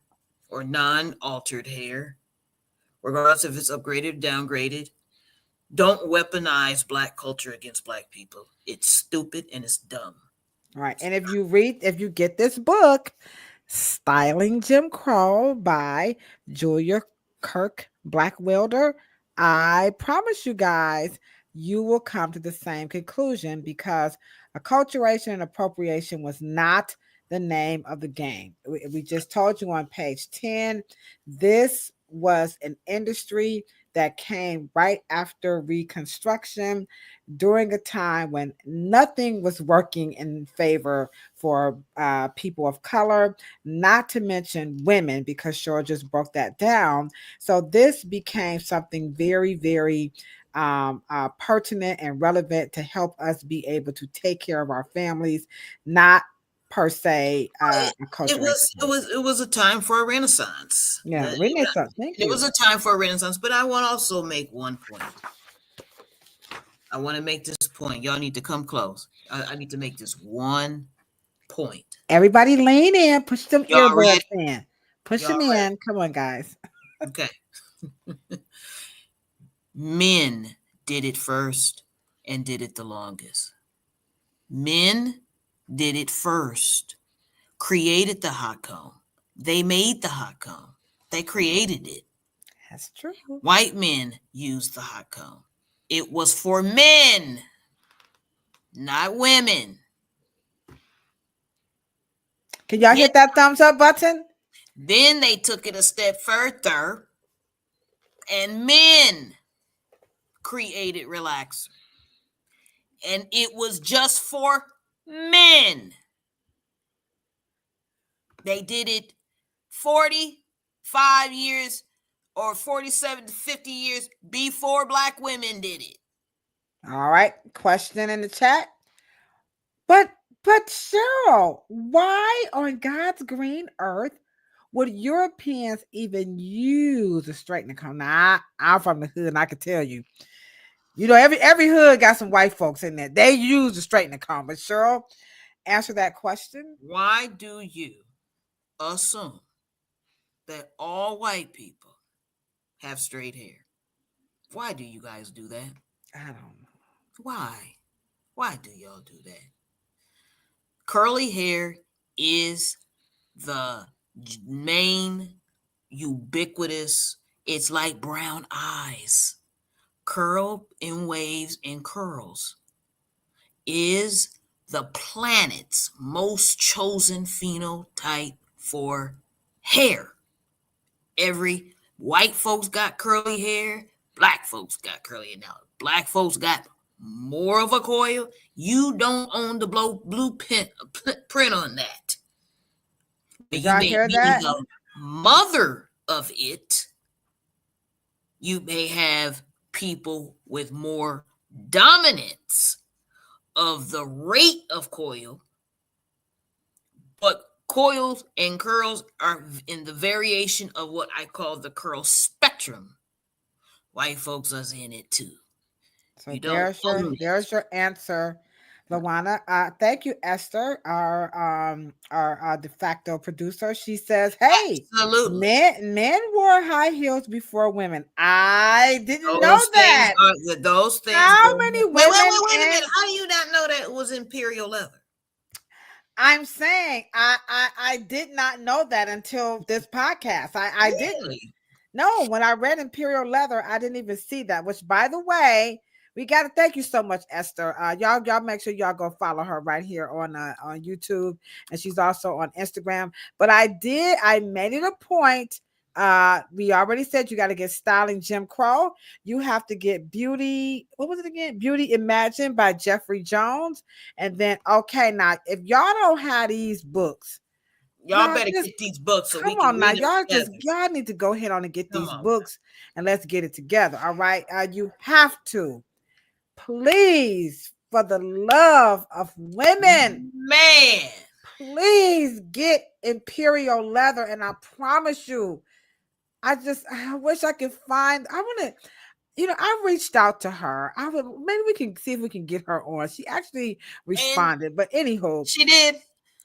or non-altered hair, regardless if it's upgraded or downgraded, don't weaponize Black culture against Black people. It's stupid and it's dumb. right. And if you get this book, Styling Jim Crow by Julia Kirk Blackwelder, I promise you guys, you will come to the same conclusion, because acculturation and appropriation was not the name of the game. We just told you on page 10, this was an industry that came right after Reconstruction, during a time when nothing was working in favor for people of color, not to mention women, because Shore just broke that down. So this became something very, very pertinent and relevant to help us be able to take care of our families, not per se It was a time for a renaissance. Yeah, Renaissance. Thank It you. was a time for a renaissance, but I want to also make one point. I want to make this point. Y'all need to come close. I need to make this one point. Everybody lean in, push them Y'all earbuds ready? in. Push Y'all them ready? in. Come on, guys. Okay. Men did it first and did it the longest. Men did it first, created the hot comb. They made the hot comb. They created it. That's true. White men used the hot comb. It was for men, not women. Can y'all hit that thumbs up button? Then they took it a step further, and men created relaxer. And it was just for men. They did it 45 years or 47 to 50 years before black women did it. All right. Question in the chat. But Cheryl, why on God's green earth would Europeans even use a straightening comb? Now, I'm from the hood, and I can tell you, every hood got some white folks in there. They use a straightening comb. But Cheryl, answer that question. Why do you assume that all white people have straight hair? Why do you guys do that? I don't know. Why? Why do y'all do that? Curly hair is the main ubiquitous. It's like brown eyes. Curl in waves and curls is the planet's most chosen phenotype for hair. Every white folks got curly hair, black folks got curly hair. Now, black folks got more of a coil. You don't own the blueprint on that. Did You y'all may hear be that? the mother of it. You may have people with more dominance of the rate of coil, but coils and curls are in the variation of what I call the curl spectrum. White folks are in it too. So You don't there's your answer, Lawana. Thank you, Esther, our de facto producer. She says, "Hey, absolutely. men wore high heels before women. I didn't know Those that. those things. How many women? Wait a minute. How do you not know that it was imperial leather? I'm saying I did not know that until this podcast. I Really? didn't. No, when I read Imperial Leather, I didn't even see that. Which, by the way, we got to thank you so much, Esther. Y'all make sure y'all go follow her right here on YouTube, and she's also on Instagram. But I made it a point. We already said you got to get Styling Jim Crow. You have to get Beauty. What was it again? Beauty Imagined by Jeffrey Jones. And then, okay, now if y'all don't have these books, y'all better get these books so we can read them. Y'all need to go ahead on and get these books and let's get it together. All right. You have to, please, for the love of women, man, please get Imperial Leather. And I promise you, I wish I could find, I reached out to her. Maybe we can see if we can get her on. She actually responded, but anyhow, she did.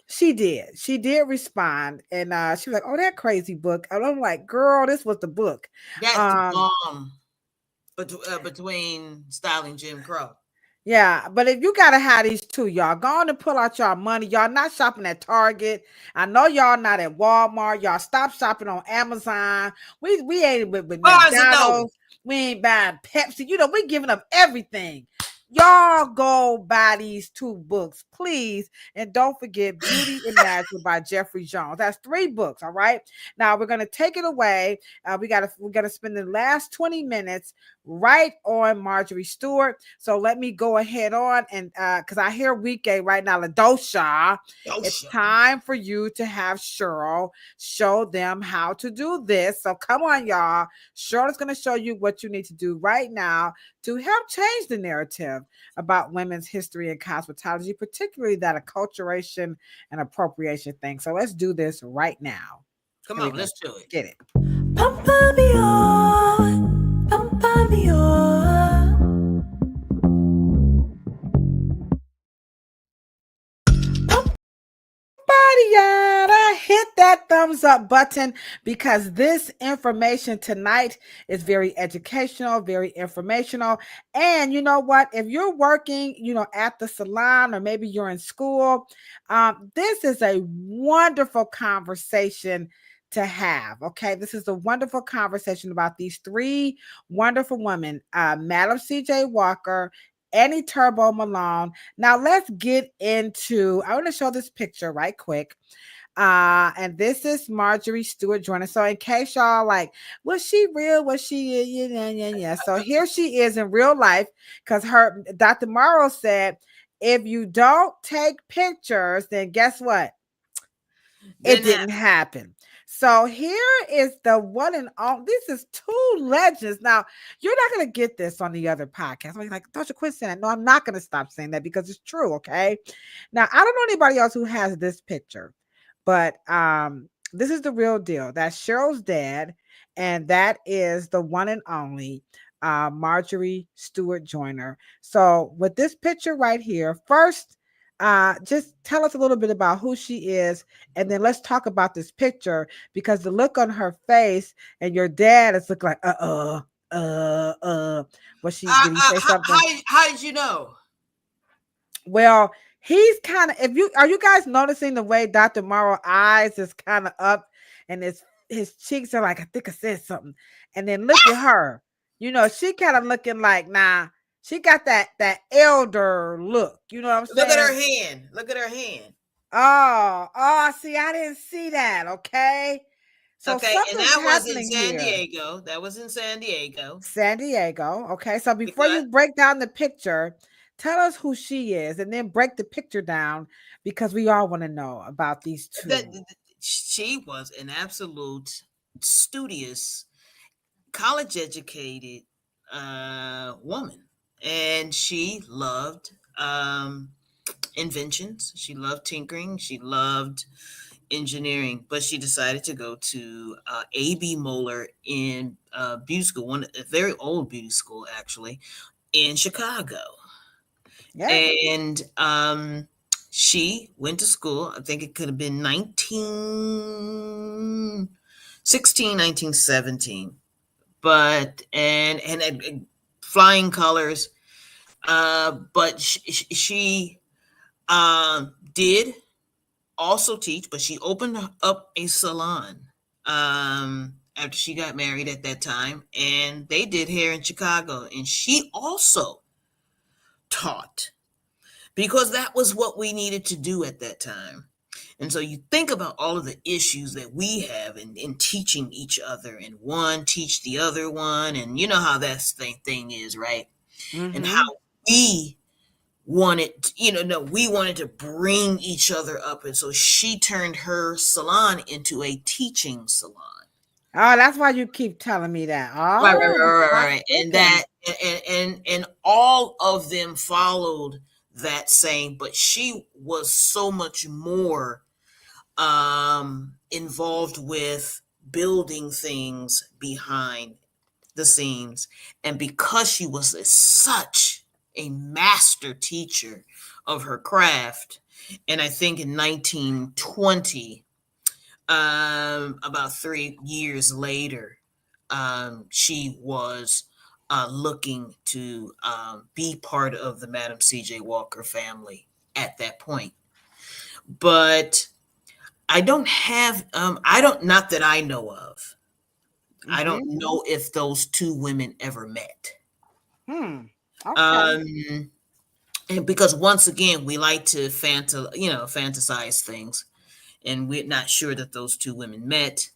She did respond, and she was like, "Oh, that crazy book." And I'm like, "Girl, this was the book." That's the bomb between Styling Jim Crow. Yeah, but if you gotta have these two, y'all go on and pull out y'all money. Y'all not shopping at Target. I know y'all not at Walmart. Y'all stop shopping on Amazon. We ain't with McDonald's. We ain't buying Pepsi. We giving up everything. Y'all go buy these two books, please. And don't forget Beauty Imagined by Jeffrey Jones. That's 3 books, all right? Now we're going to take it away. We're going to spend the last 20 minutes right on Marjorie Stewart. So let me go ahead on and because I hear Weekday right now, Ladosha. It's time for you to have Cheryl show them how to do this. So come on, y'all. Cheryl is going to show you what you need to do right now to help change the narrative about women's history and cosmetology, particularly that acculturation and appropriation thing. So let's do this right now. Come on, let's do it. Get it. Pampa me on, pampa me on. Hit that thumbs up button because this information tonight is very educational, very informational. And you know what? If you're working, at the salon or maybe you're in school, this is a wonderful conversation to have. Okay, this is a wonderful conversation about these 3 wonderful women, Madam C.J. Walker, Annie Turbo Malone. Now let's get into, I want to show this picture right quick. And this is Marjorie Stewart joining. So in case y'all like, was she real? Was she? Yeah. So here she is in real life because Dr. Morrow said, if you don't take pictures, then guess what? It didn't happen. So here is the one and all. This is two legends. Now, you're not going to get this on the other podcast. I'm like, don't you quit saying that? No, I'm not going to stop saying that because it's true. Okay. Now, I don't know anybody else who has this picture, but this is the real deal. That's Cheryl's dad, and that is the one and only Marjorie Stewart Joyner. So, with this picture right here, first, just tell us a little bit about who she is, and then let's talk about this picture because the look on her face and your dad is looking like Was she did he say something? How did you know? Well, he's kind of, if you are you guys noticing the way Dr. Morrow eyes is kind of up and his cheeks are like, I think I said something. And then look at her. You know, she kind of looking like, nah, she got that elder look. You know what I'm saying? Look at her hand. Look at her hand. Oh, see, I didn't see that. Okay. So Okay, and something's that was in happening San here. Diego. That was in San Diego. San Diego. Okay. So before Because you break down the picture, tell us who she is and then break the picture down because we all want to know about these two. she was an absolute studious, college educated woman, and she loved inventions. She loved tinkering. She loved engineering, but she decided to go to A.B. Moeller in beauty school, a very old beauty school actually, in Chicago. Yeah. And she went to school. I think it could have been 1917, but and flying colors. But she did also teach, but she opened up a salon after she got married at that time, and they did hair in Chicago, and she also taught because that was what we needed to do at that time. And so you think about all of the issues that we have in teaching each other, and one teach the other one, and you know how that thing is, right? Mm-hmm. And how we wanted, we wanted to bring each other up. And so she turned her salon into a teaching salon. Oh, that's why you keep telling me that. Oh, Right. And that, and all of them followed that same, but she was so much more involved with building things behind the scenes. And because she was such a master teacher of her craft, and I think in 1920, about 3 years later, she was looking to be part of the Madam C.J. Walker family at that point. But I don't have, not that I know of. Mm-hmm. I don't know if those two women ever met. Okay. And because once again, we like to fantasize things, and we're not sure that those two women met,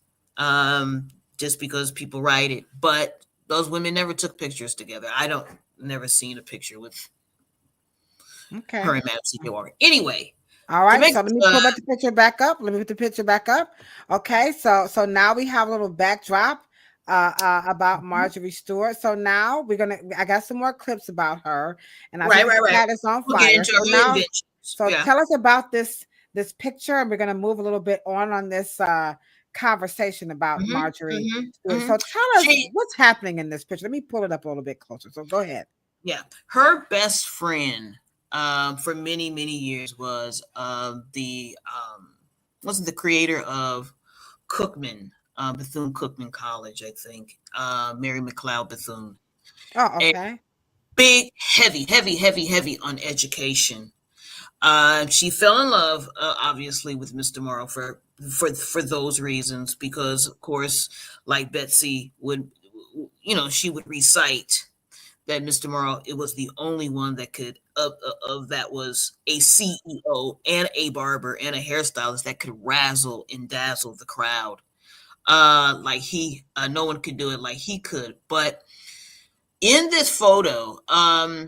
just because people write it. But those women never took pictures together. Never seen a picture with her and Madam C.J. Walker. Anyway. All right, so let me pull the picture back up. Okay, so now we have a little backdrop about Marjorie Stewart. So now I got some more clips about her, and I think the cat is on fire. Tell us about this picture, and we're gonna move a little bit on this conversation about Marjorie Stewart. So tell us what's happening in this picture. Let me pull it up a little bit closer. So go ahead. Yeah, her best friend for many, many years was the creator of Cookman, Bethune-Cookman College, I think, Mary McLeod Bethune. Oh, okay. And big, heavy on education. She fell in love, obviously, with Mr. Morrow for those reasons, because, of course, like Betsy would, she would recite that Mr. Morrow, it was the only one that could that was a CEO and a barber and a hairstylist that could razzle and dazzle the crowd. Like no one could do it like he could. But in this photo, I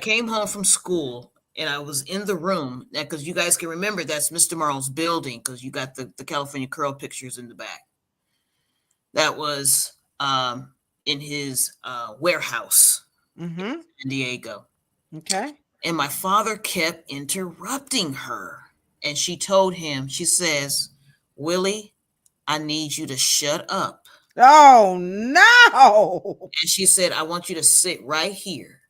came home from school, and I was in the room because you guys can remember that's Mr. Morrow's building because you got the California Curl pictures in the back. That was in his warehouse in San Diego. Okay. And my father kept interrupting her. And she told him, she says, Willie, I need you to shut up. Oh, no. And she said, I want you to sit right here.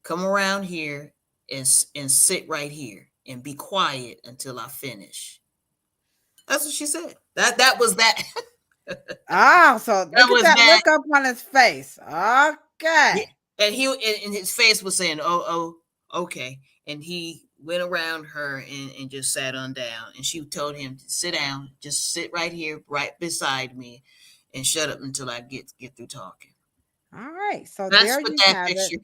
Come around here and sit right here and be quiet until I finish. That's what she said. That was that. Oh, so That look was at that that. look up on his face. Okay. And he and his face was saying, oh, okay. And he went around her and just sat on down. And she told him to sit down, just sit right here, right beside me, and shut up until I get through talking. All right. So That's there what you that have picture.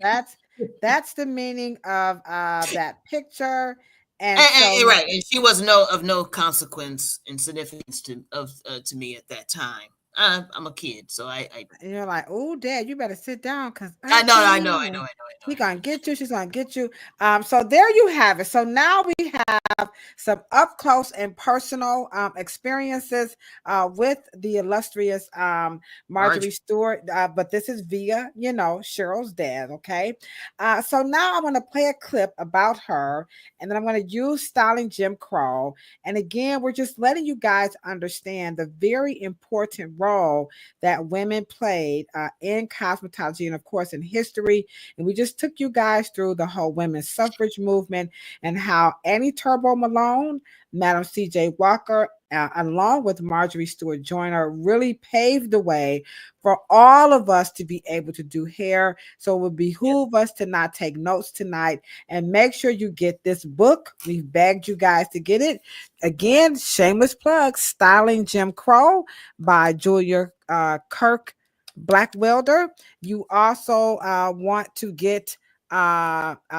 it. That's the meaning of that picture. And so Right, and she was of no consequence and significance to me at that time. I'm a kid, so I you're like, oh, Dad, you better sit down because I know. She's gonna get you. She's gonna get you. So there you have it. So now we have some up close and personal experiences with the illustrious Marjorie Stewart. But this is via, Cheryl's dad. Okay. So now I'm gonna play a clip about her, and then I'm gonna use styling Jim Crow. And again, we're just letting you guys understand the very important role that women played in cosmetology and, of course, in history. And we just took you guys through the whole women's suffrage movement and how Annie Turbo Malone, Madam C.J. Walker, along with Marjorie Stewart Joyner, really paved the way for all of us to be able to do hair. So it would behoove us to not take notes tonight and make sure you get this book. We've begged you guys to get it. Again, shameless plug, Styling Jim Crow by Julia Kirk Blackwelder. You also want to get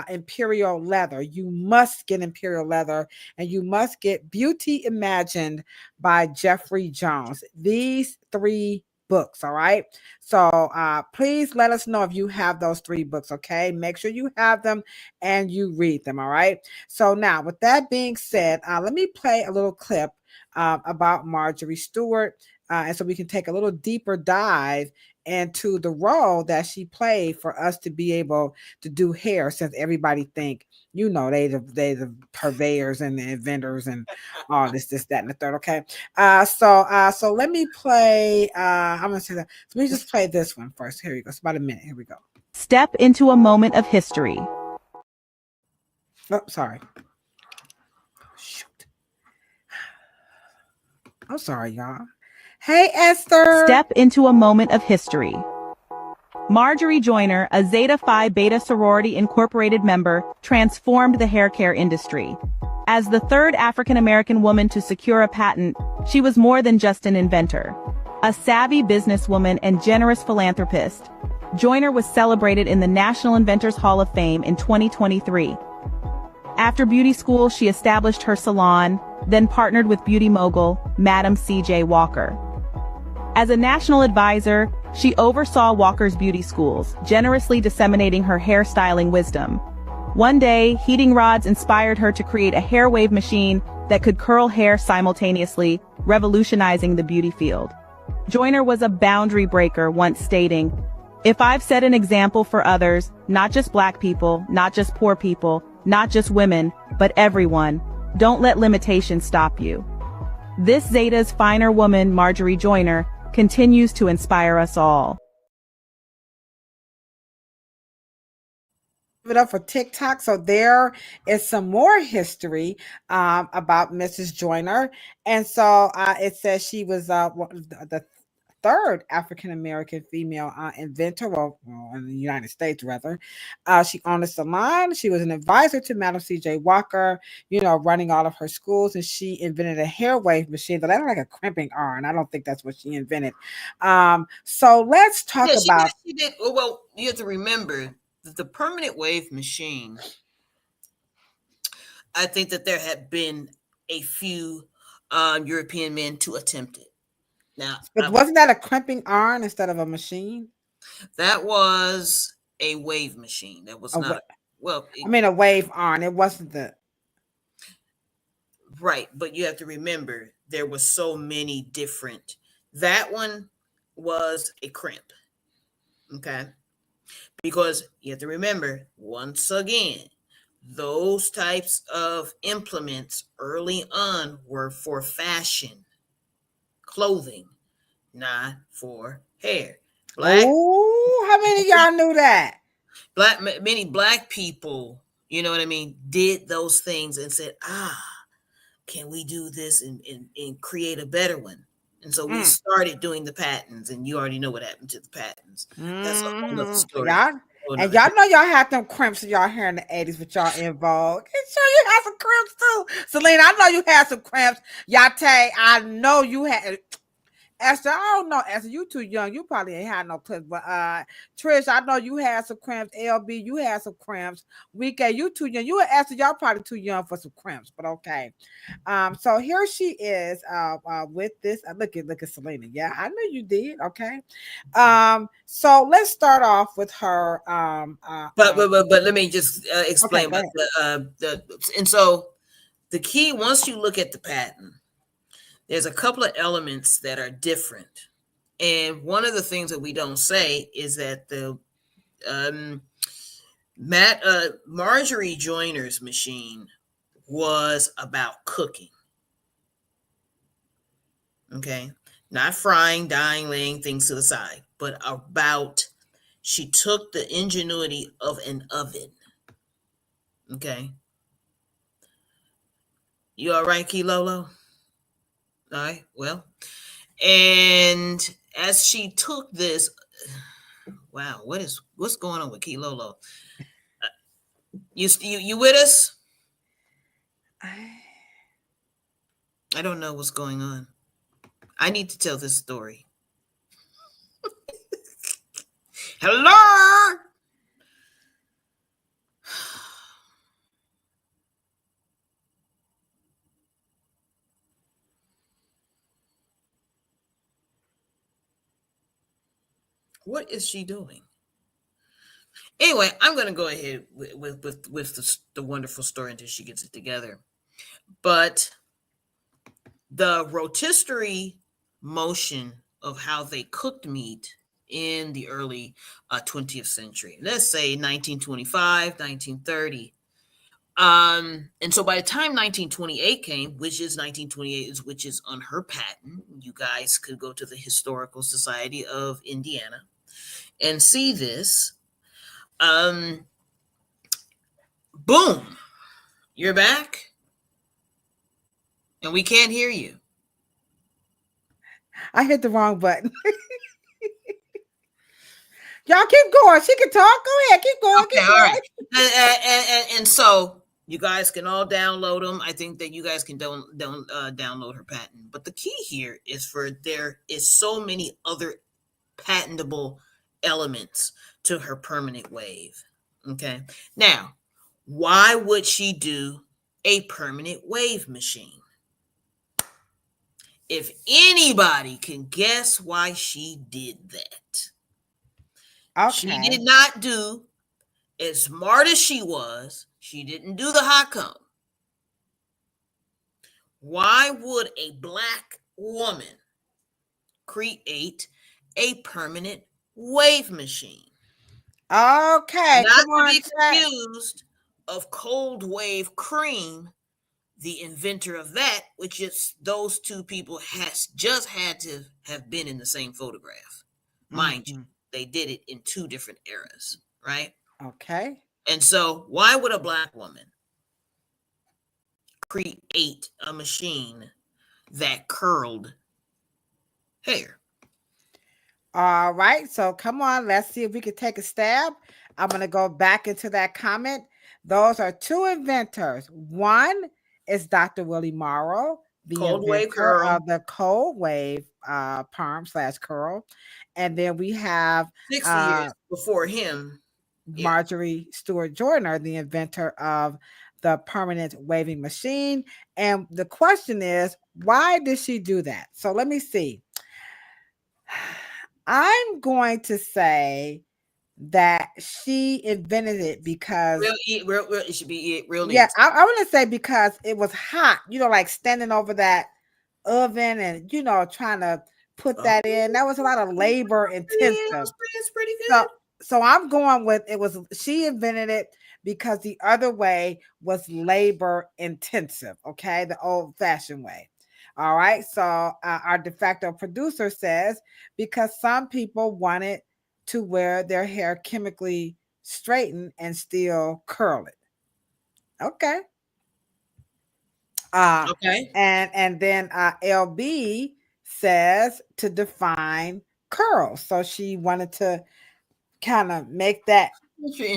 Imperial Leather. You must get Imperial Leather, and you must get Beauty Imagined by Jeffrey Jones. These 3 books. All right. So please let us know if you have those 3 books. Okay. Make sure you have them and you read them. All right. So now, with that being said, let me play a little clip about Marjorie Stewart. And so we can take a little deeper dive into the role that she played for us to be able to do hair, since everybody think, they the purveyors and the inventors and all this, that, and the third. Okay. So let me play, I'm going to say that. So let me just play this one first. Here we go. It's about a minute. Here we go. Step into a moment of history. Oh, sorry. Shoot. I'm sorry, y'all. Hey, Esther. Step into a moment of history. Marjorie Joyner, a Zeta Phi Beta Sorority Incorporated member, transformed the hair care industry. As the 3rd African-American woman to secure a patent, she was more than just an inventor. A savvy businesswoman and generous philanthropist, Joyner was celebrated in the National Inventors Hall of Fame in 2023. After beauty school, she established her salon, then partnered with beauty mogul, Madam C.J. Walker. As a national advisor, she oversaw Walker's beauty schools, generously disseminating her hairstyling wisdom. One day, heating rods inspired her to create a hair wave machine that could curl hair simultaneously, revolutionizing the beauty field. Joyner was a boundary breaker, once stating, "If I've set an example for others, not just Black people, not just poor people, not just women, but everyone, don't let limitations stop you." This Zeta's finer woman, Marjorie Joyner, continues to inspire us all. Give it up for TikTok. So there is some more history about Mrs. Joyner. And so it says she was the 3rd African-American female inventor, well, in the United States, rather. She owned a salon. She was an advisor to Madam C.J. Walker, running all of her schools. And she invented a hair wave machine that looked like a crimping iron. I don't think that's what she invented. So let's talk about. She did. Well, you have to remember that the permanent wave machine, I think that there had been a few European men to attempt it. Now, but wasn't that a crimping iron instead of a machine? That was a wave machine. That was not. Well, I mean, a wave on. It wasn't the. right, but you have to remember there was so many different. That one was a crimp, okay? Because you have to remember, once again, those types of implements early on were for fashion, clothing, not for hair. Oh, how many of y'all knew that? Many black people, you know what I mean, did those things and said, can we do this and create a better one? And so we started doing the patents, and you already know what happened to the patents. That's a whole nother story. Y'all, and y'all know y'all had them crimps in y'all hair in the 80s with y'all in vogue. Sure, you had some crimps too. Selena, I know you had some crimps. Yate, I know you had. Esther, I don't know. Esther, you too young. You probably ain't had no crimps. But Trish, I know you had some crimps. LB, you had some crimps. Weekend, you too young. You and Esther, y'all probably too young for some crimps. But okay. So here she is with this. Look at Selena. Yeah, I know you did. Okay. So let's start off with her. But let me just explain okay, about and so the key, once you look at the patent, there's a couple of elements that are different. And one of the things that we don't say is that the Marjorie Joyner's machine was about cooking. Okay. Not frying, dyeing, laying things to the side, but about, she took the ingenuity of an oven. Okay. You all right, Kilolo? All right. Well, and as she took this, wow, what's going on with Kilolo? You with us? I don't know what's going on. I need to tell this story. Hello? What is she doing? Anyway, I'm going to go ahead with the wonderful story until she gets it together. But the rotisserie motion of how they cooked meat in the early 20th century, let's say 1925, 1930. And so by the time 1928 came, which is 1928, which is on her patent, you guys could go to the Historical Society of Indiana and see this. Boom, you're back, and we can't hear you. I hit the wrong button. Y'all keep going. She can talk. Go ahead. Keep going. Okay, keep going. All right. And so you guys can all download them. I think that you guys can download her patent. But the key here is there is so many other patentable elements to her permanent wave. Okay. Now, why would she do a permanent wave machine? If anybody can guess why she did that, Okay. she did not do, as smart as she was, she didn't do the hot comb. Why would a black woman create a permanent wave machine? Okay. Not Come on, to be confused of Cold Wave Cream, the inventor of that, which is those two people has just had to have been in the same photograph. Mind you, they did it in two different eras, right? Okay. And so why would a black woman create a machine that curled hair? All right. So come on. Let's see if we can take a stab. I'm going to go back into that comment. Those are two inventors. One is Dr. Willie Morrow, the Cold wave inventor curl. of the cold wave perm/curl. And then we have 6 years before him, Marjorie Stewart Joyner, the inventor of the permanent waving machine. And the question is, why did she do that? So let me see. I'm going to say that she invented it because it should be real yeah, neat. I want to say because it was hot, like standing over that oven and trying to put that in. That was a lot of labor intensive. It's pretty So good. so I'm going with it was she invented it because the other way was labor intensive, okay? The old fashioned way. All right. So our de facto producer says because some people wanted to wear their hair chemically straightened and still curl it. Okay. Okay. And then LB says to define curls. So she wanted to kind of make that That's your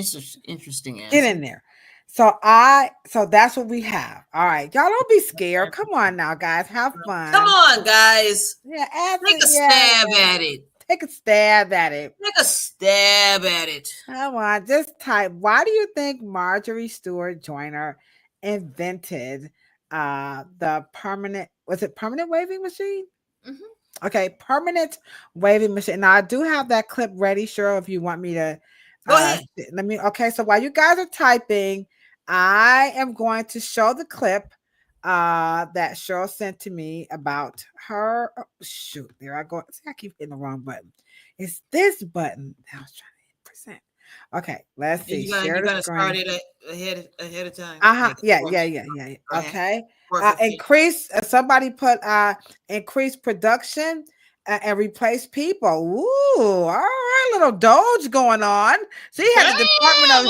interesting get answer. in there. So that's what we have. All right, y'all don't be scared. Come on now, guys, have Come fun. on, guys. Yeah, ask Take it. a Yeah, stab yeah. at it. Take a stab at it. Take a stab at it. Come on, just type. Why do you think Marjorie Stewart Joyner invented the permanent? Was it permanent waving machine? Mm-hmm. Okay, permanent waving machine. Now I do have that clip ready, Cheryl. If you want me to, Go ahead. let me. Okay, so while you guys are typing, I am going to show the clip that Cheryl sent to me about her. Oh, shoot, there I go. See, I keep hitting the wrong button. It's this button. I was trying to hit present. Okay, let's see. You're Share the gonna start screen. it ahead of time. Yeah. Go ahead. Okay. Perfect. Increase. Somebody put increase production and replace people. Ooh, all right, little Doge going on. She had the Department of.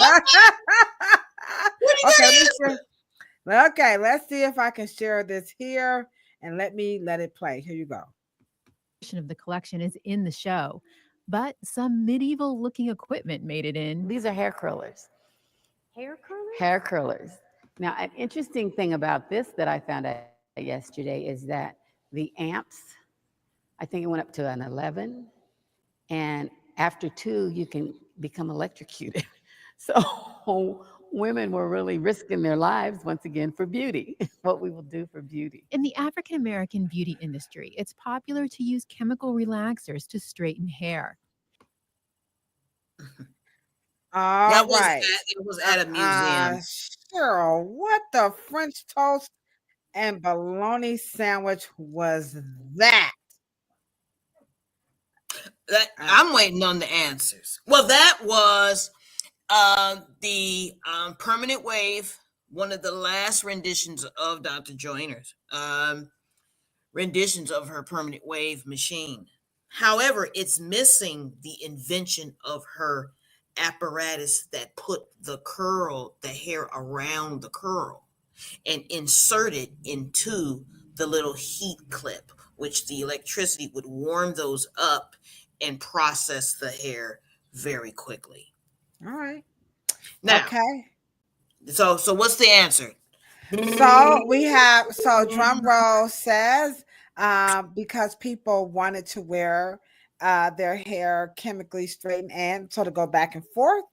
Okay, let's see if I can share this here and let it play. Here you go. Of the collection is in the show, but some medieval looking equipment made it in. These are hair curlers. Hair curlers? Hair curlers. Now, an interesting thing about this that I found out yesterday is that the amps, I think it went up to an 11, and after 2, you can become electrocuted. So women were really risking their lives once again for beauty, what we will do for beauty. In the African American beauty industry, it's popular to use chemical relaxers to straighten hair. All right. It was at a museum. Cheryl, what the French toast and bologna sandwich was that? I'm waiting on the answers. Well, that was the permanent wave, one of the last renditions of Dr. Joyner's renditions of her permanent wave machine. However, it's missing the invention of her apparatus that put the hair around the curl and insert it into the little heat clip, which the electricity would warm those up and process the hair very quickly. All right. Now, okay. So what's the answer? So we have drum roll says because people wanted to wear their hair chemically straightened and so to go back and forth.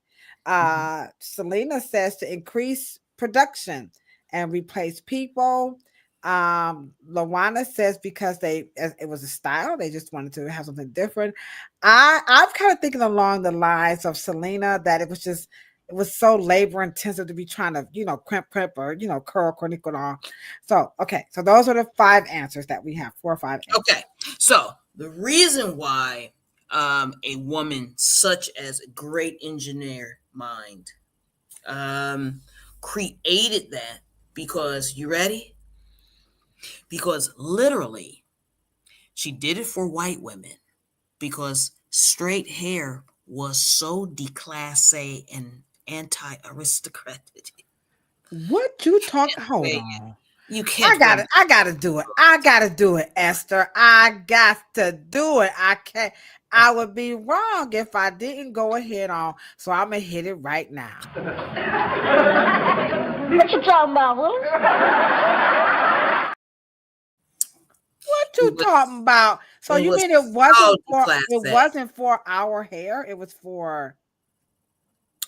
Selena says to increase production and replace people. Lawana says because it was a style, they just wanted to have something different. I'm kind of thinking along the lines of Selena that it was so labor intensive to be trying to, crimp or, curl. So, okay. So those are the 5 answers that we have, 4 or 5 answers. Okay. So the reason why a woman such as a great engineer mind created that, because you ready? Because literally she did it for white women because straight hair was so declassé and anti-aristocratic. What you talk? Hold on. You can't. I gotta do it. I gotta do it, Esther. I got to do it. I can't. I would be wrong if I didn't go ahead on. So I'm gonna hit it right now. What you talking about, Willis? What you talking about? So you mean it wasn't for our hair? It was for.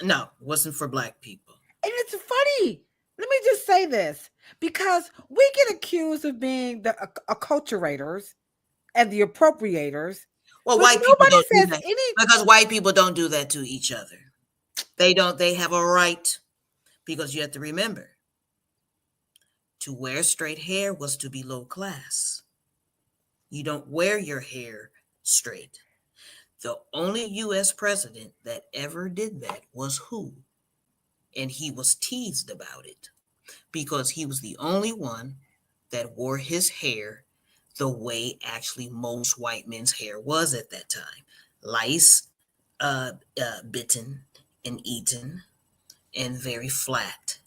No, it wasn't for black people. And it's funny. Let me just say this, because we get accused of being the acculturators and the appropriators Well, But white people nobody don't do says that any. because white people don't do that to each other. They don't. They have a right, because you have to remember, to wear straight hair was to be low class. You don't wear your hair straight. The only U.S. president that ever did that was who? And he was teased about it because he was the only one that wore his hair the way actually most white men's hair was at that time. Lice, bitten and eaten, and very flat.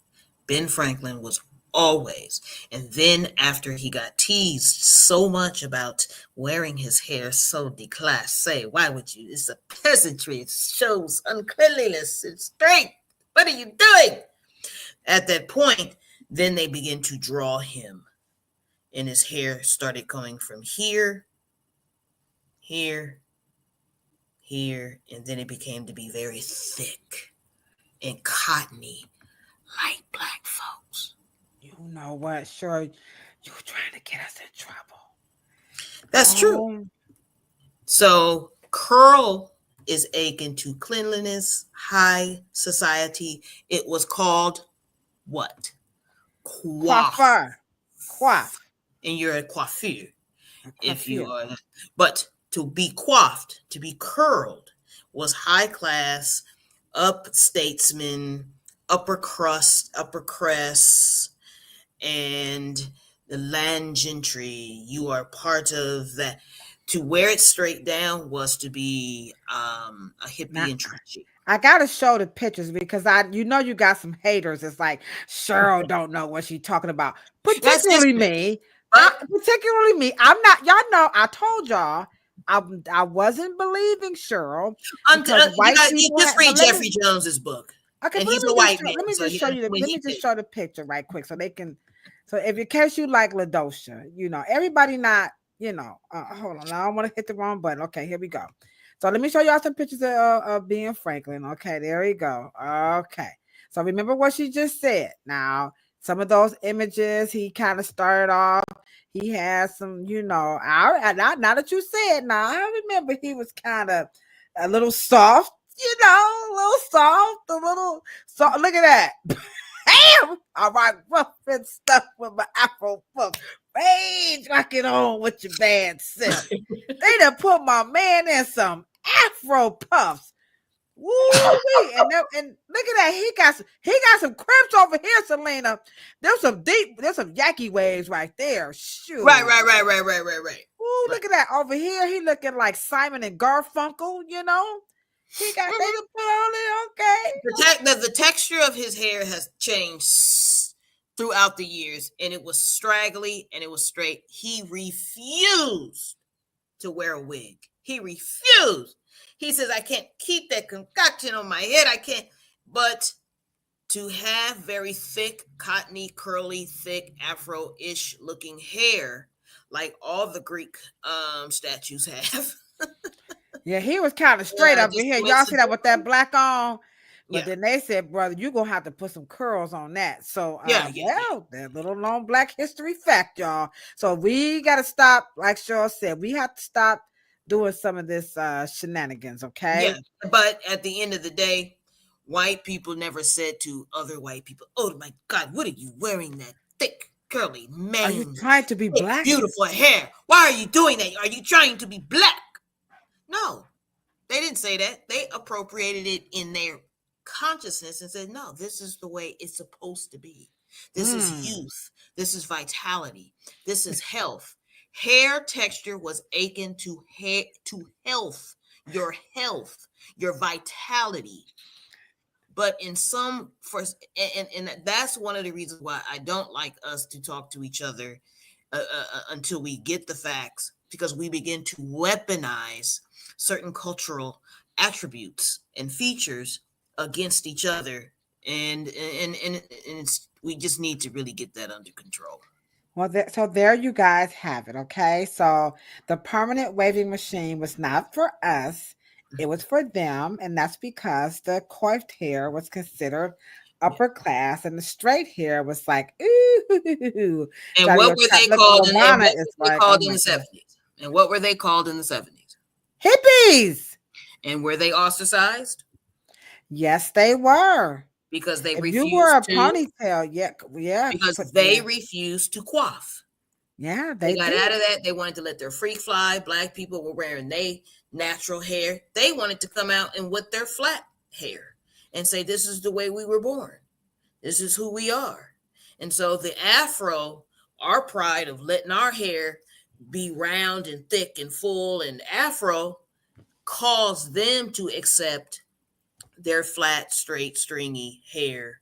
Ben Franklin was always. And then after he got teased so much about wearing his hair so declassé, why would you? It's a peasantry. It shows uncleanliness. It's straight. What are you doing? At that point, then they began to draw him. And his hair started coming from here, here, here, and then it became to be very thick and cottony, like black folks. You know what? Sure, you're trying to get us in trouble. That's true. So curl is akin to cleanliness, high society. It was called what? Coiffeur. Coif. And you're a coiffeur. If you are, but to be coiffed, to be curled, was high class, up statesman, upper crust, and the land gentry. You are part of that. To wear it straight down was to be a hippie and trashy. I gotta show the pictures because you got some haters. It's like Cheryl don't know what she's talking about. Particularly me. Particularly me. I'm not. Y'all know. I told y'all. I wasn't believing Cheryl Until you just read Jeffrey Jones's book. Okay, and he's a white man. Let me just show you. Let me just show the picture right quick so they can. So if in case you like LaDosha, everybody not. Hold on. I don't want to hit the wrong button. Okay, here we go. So let me show y'all some pictures of Ben Franklin. Okay, there we go. Okay. So remember what she just said. Now, some of those images, he kind of started off. He has some, now that you said, now I remember he was kind of a little soft, a little soft. Look at that. Bam! All right, rough and stuff with my Afro puff. Rage rocking on with your bad self. They done put my man in some Afro puffs. Woo! And look at that. He got some crimps over here, Selena. There's some Yankee waves right there. Shoot. Right. Ooh, look at that. Over here, he looking like Simon and Garfunkel, He got they to put on it, okay. The texture of his hair has changed throughout the years, and it was straggly and it was straight. He refused to wear a wig. He refused. He says, I can't keep that concoction on my head. I can't. But to have very thick, cottony, curly, thick, Afro-ish looking hair, like all the Greek statues have. Yeah, he was kind of straight up in here. Y'all see that with that black on? But then they said, brother, you're going to have to put some curls on that. So, that little known Black history fact, y'all. So we got to stop, like Cheryl said, we have to stop doing some of this shenanigans, okay? Yeah, but at the end of the day, white people never said to other white people, oh my God, what are you wearing that thick, curly man? Are you trying to be black? Beautiful hair. Why are you doing that? Are you trying to be black? No, they didn't say that. They appropriated it in their consciousness and said, no, this is the way it's supposed to be. This is youth. This is vitality. This is health. Hair texture was akin to health, your vitality. But in some, and that's one of the reasons why I don't like us to talk to each other until we get the facts, because we begin to weaponize certain cultural attributes and features against each other, and we just need to really get that under control. Well, so there you guys have it, okay? So the permanent waving machine was not for us. It was for them, and that's because the coiffed hair was considered upper class, and the straight hair was like, ooh. And what were they called in the 70s? And what were they called in the 70s? Hippies. And were they ostracized? Yes, they were. Because they If you wore a refused to, ponytail, yeah, because put they that. refused to coif. Yeah, They they got did. out of that. They wanted to let their freak fly. Black people were wearing their natural hair. They wanted to come out and with their flat hair and say, this is the way we were born. This is who we are. And so the Afro, our pride of letting our hair be round and thick and full and Afro, caused them to accept their flat, straight, stringy hair.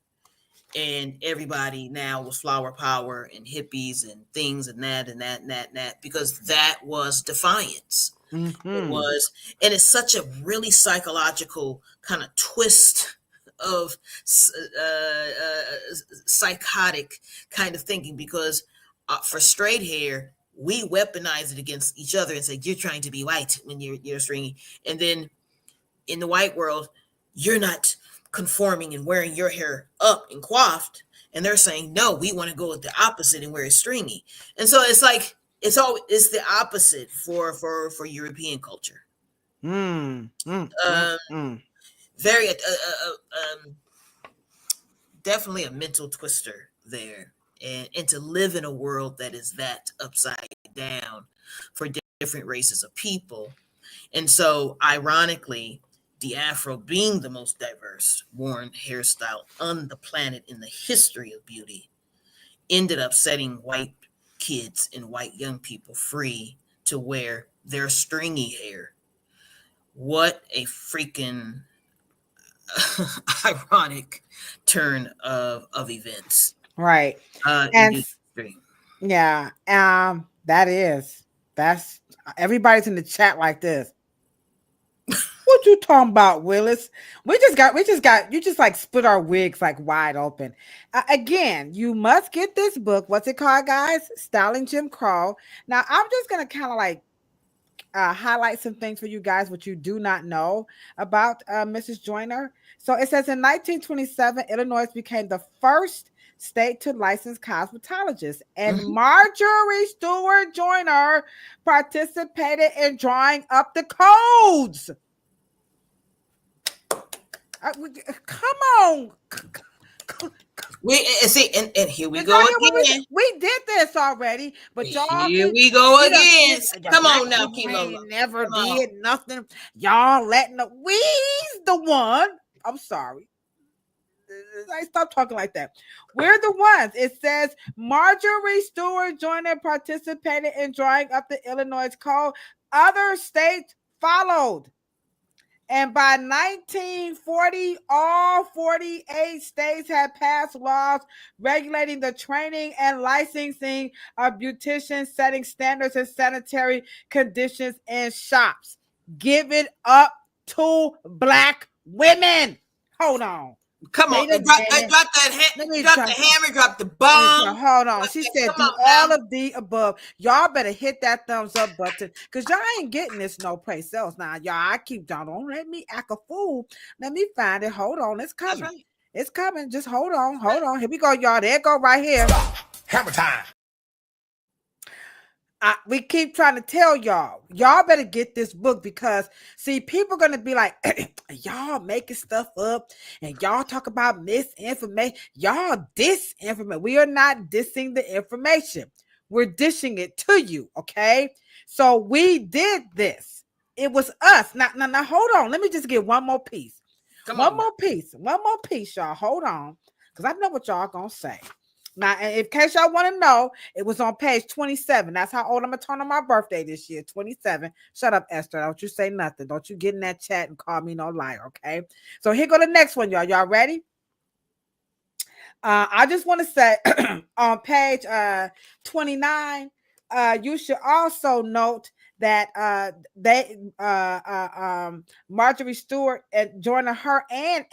And everybody now was flower power and hippies and things and that and that and that and that, because that was defiance. It was, and it's such a really psychological kind of twist of psychotic kind of thinking, because for straight hair, we weaponize it against each other and say, you're trying to be white when you're stringy. And then in the white world, you're not conforming and wearing your hair up and coiffed, and they're saying, no, we want to go with the opposite and wear it stringy. And so it's like it's the opposite for European culture. Very definitely a mental twister there, and to live in a world that is that upside down for different races of people. And so ironically, the Afro, being the most diverse worn hairstyle on the planet in the history of beauty, ended up setting white kids and white young people free to wear their stringy hair. What a freaking ironic turn of events. Right. And yeah, that's everybody's in the chat like this. What you talking about, Willis? We just got you just like split our wigs like wide open. Again, you must get this book. What's it called, guys? Styling Jim Crow. Now, I'm just gonna kind of like highlight some things for you guys what you do not know about Mrs. Joyner. So it says in 1927, Illinois became the first state to license cosmetologists, and Marjorie Stewart Joyner participated in drawing up the codes. Come on. We see, and here we go again. We did this already, but y'all here we go again. Come on now, Kilo. Never did nothing. Y'all letting we's the one. I'm sorry. I stop talking like that. We're the ones. It says Marjorie Stewart Joyner participated in drawing up the Illinois Code. Other states followed. And by 1940, all 48 states had passed laws regulating the training and licensing of beauticians, setting standards and sanitary conditions in shops. Give it up to Black women. Hold on. Come on, drop the hammer, drop the bomb. Hold on. She said, do all of the above. Y'all better hit that thumbs up button, because y'all ain't getting this no place else. Now, y'all, I keep down. Don't let me act a fool. Let me find it. Hold on. It's coming. Right. It's coming. Just hold on. Hold on. Here we go, y'all. There it go right here. Hammer time. We keep trying to tell y'all better get this book, because see, people are going to be like, y'all making stuff up and y'all talk about misinformation. Y'all disinformation. We are not dissing the information. We're dishing it to you. Okay. So we did this. It was us. Now, hold on. Let me just get one more piece. One more piece, y'all. Hold on. Because I know what y'all going to say. Now, in case y'all want to know, it was on page 27. That's how old I'm going to turn on my birthday this year, 27. Shut up, Esther. Don't you say nothing. Don't you get in that chat and call me no liar, okay? So here go the next one, y'all. Y'all ready? I just want to say on page 29, you should also note that Marjorie Stewart and Joyner, her and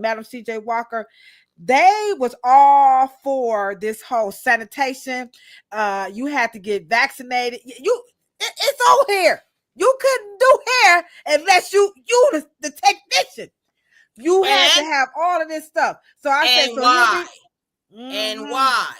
Madam C.J. Walker, they was all for this whole sanitation. You had to get vaccinated. It's all hair. You couldn't do hair unless you the technician. You had to have all of this stuff. So I said, so why? And why?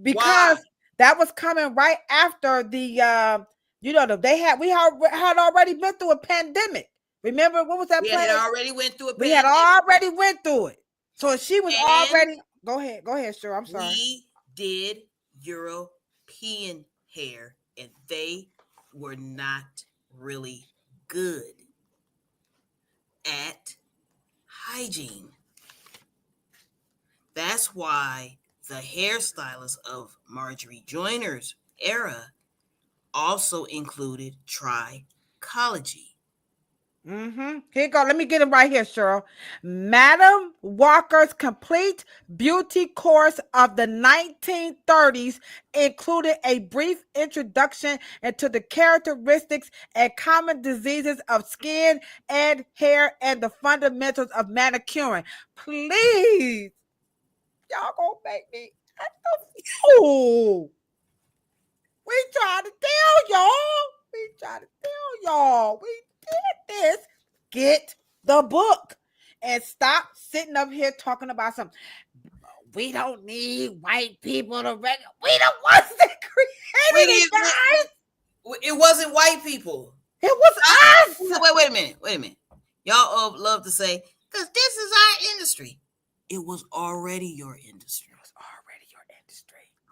Because that was coming right after the You know, we had already been through a pandemic. Remember what was that We had plan? already went through a We had pandemic. already went through it. So she was And already. Go ahead, Cheryl. I'm sorry. we did European hair, and they were not really good at hygiene. That's why the hairstylists of Marjorie Joyner's era also included trichology. Here you go. Let me get it right here, Cheryl. Madam Walker's complete beauty course of the 1930s included a brief introduction into the characteristics and common diseases of skin and hair and the fundamentals of manicuring. Please, y'all gonna make me act a fool. We trying to tell y'all. We did this. Get the book and stop sitting up here talking about something. We don't need white people to read. We the ones that created it, guys. It wasn't white people. It was us. Wait a minute. Y'all love to say, because this is our industry. It was already your industry.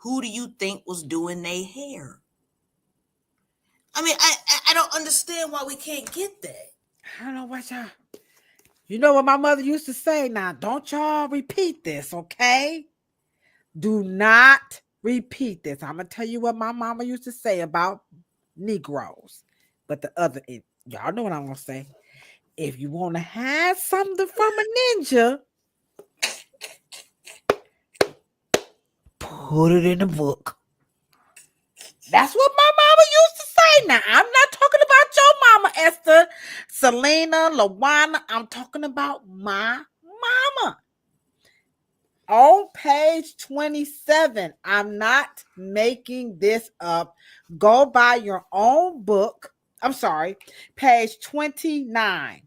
Who do you think was doing their hair? I mean, I don't understand why we can't get that. I don't know what y'all. You know what my mother used to say? Now, don't y'all repeat this, okay? Do not repeat this. I'm going to tell you what my mama used to say about Negroes. But y'all know what I'm going to say. If you want to have something from a ninja, put it in the book. That's what my mama used to say. Now, I'm not talking about your mama, Esther, Selena, Lawana. I'm talking about my mama. On page 27, I'm not making this up. Go buy your own book. I'm sorry, page 29.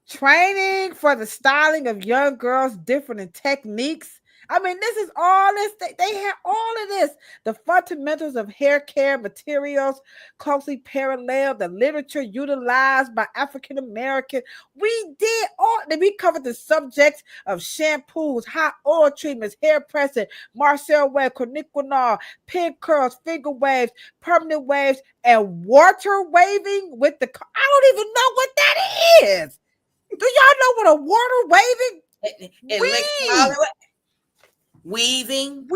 Training for the styling of young girls, different techniques. I mean, this is all this. They have all of this. The fundamentals of hair care materials closely parallel the literature utilized by African Americans. We covered the subjects of shampoos, hot oil treatments, hair pressing, Marcel Webb, Corniquinol, pin curls, finger waves, permanent waves, and water waving with the. I don't even know what that is. Do y'all know what a water waving? Weaving.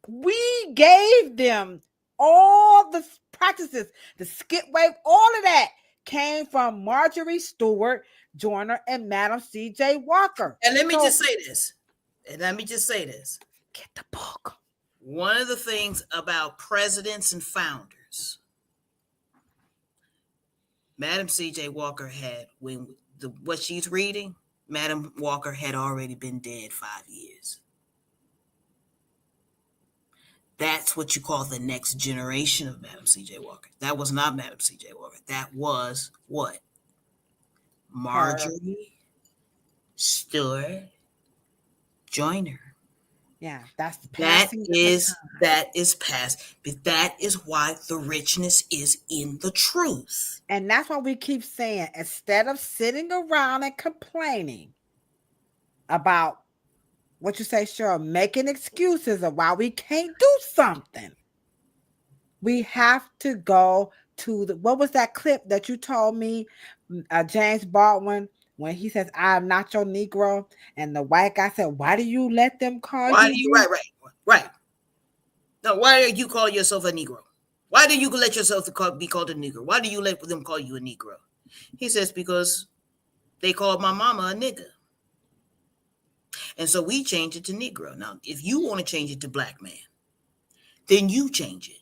We gave them all the practices, the skip wave, all of that came from Marjorie Stewart Joyner and Madam C.J. Walker. And let me just say this. Get the book. One of the things about presidents and founders, Madam C.J. Walker had, what she's reading, Madam Walker had already been dead 5 years. That's what you call the next generation of Madam C.J. Walker. That was not Madam C.J. Walker. That was what? Marjorie Stewart Joyner. Yeah, that's that is past. But that is why the richness is in the truth. And that's why we keep saying, instead of sitting around and complaining about what you say, Cheryl, making excuses of why we can't do something, we have to go to what was that clip that you told me, James Baldwin, when he says, "I am not your Negro," and the white guy said, "Why do you let them call you?" Right. Now, why do you call yourself a Negro? Why do you let yourself be called a Negro? Why do you let them call you a Negro? He says, because they called my mama a nigger. And so we changed it to Negro. Now, if you want to change it to black man, then you change it.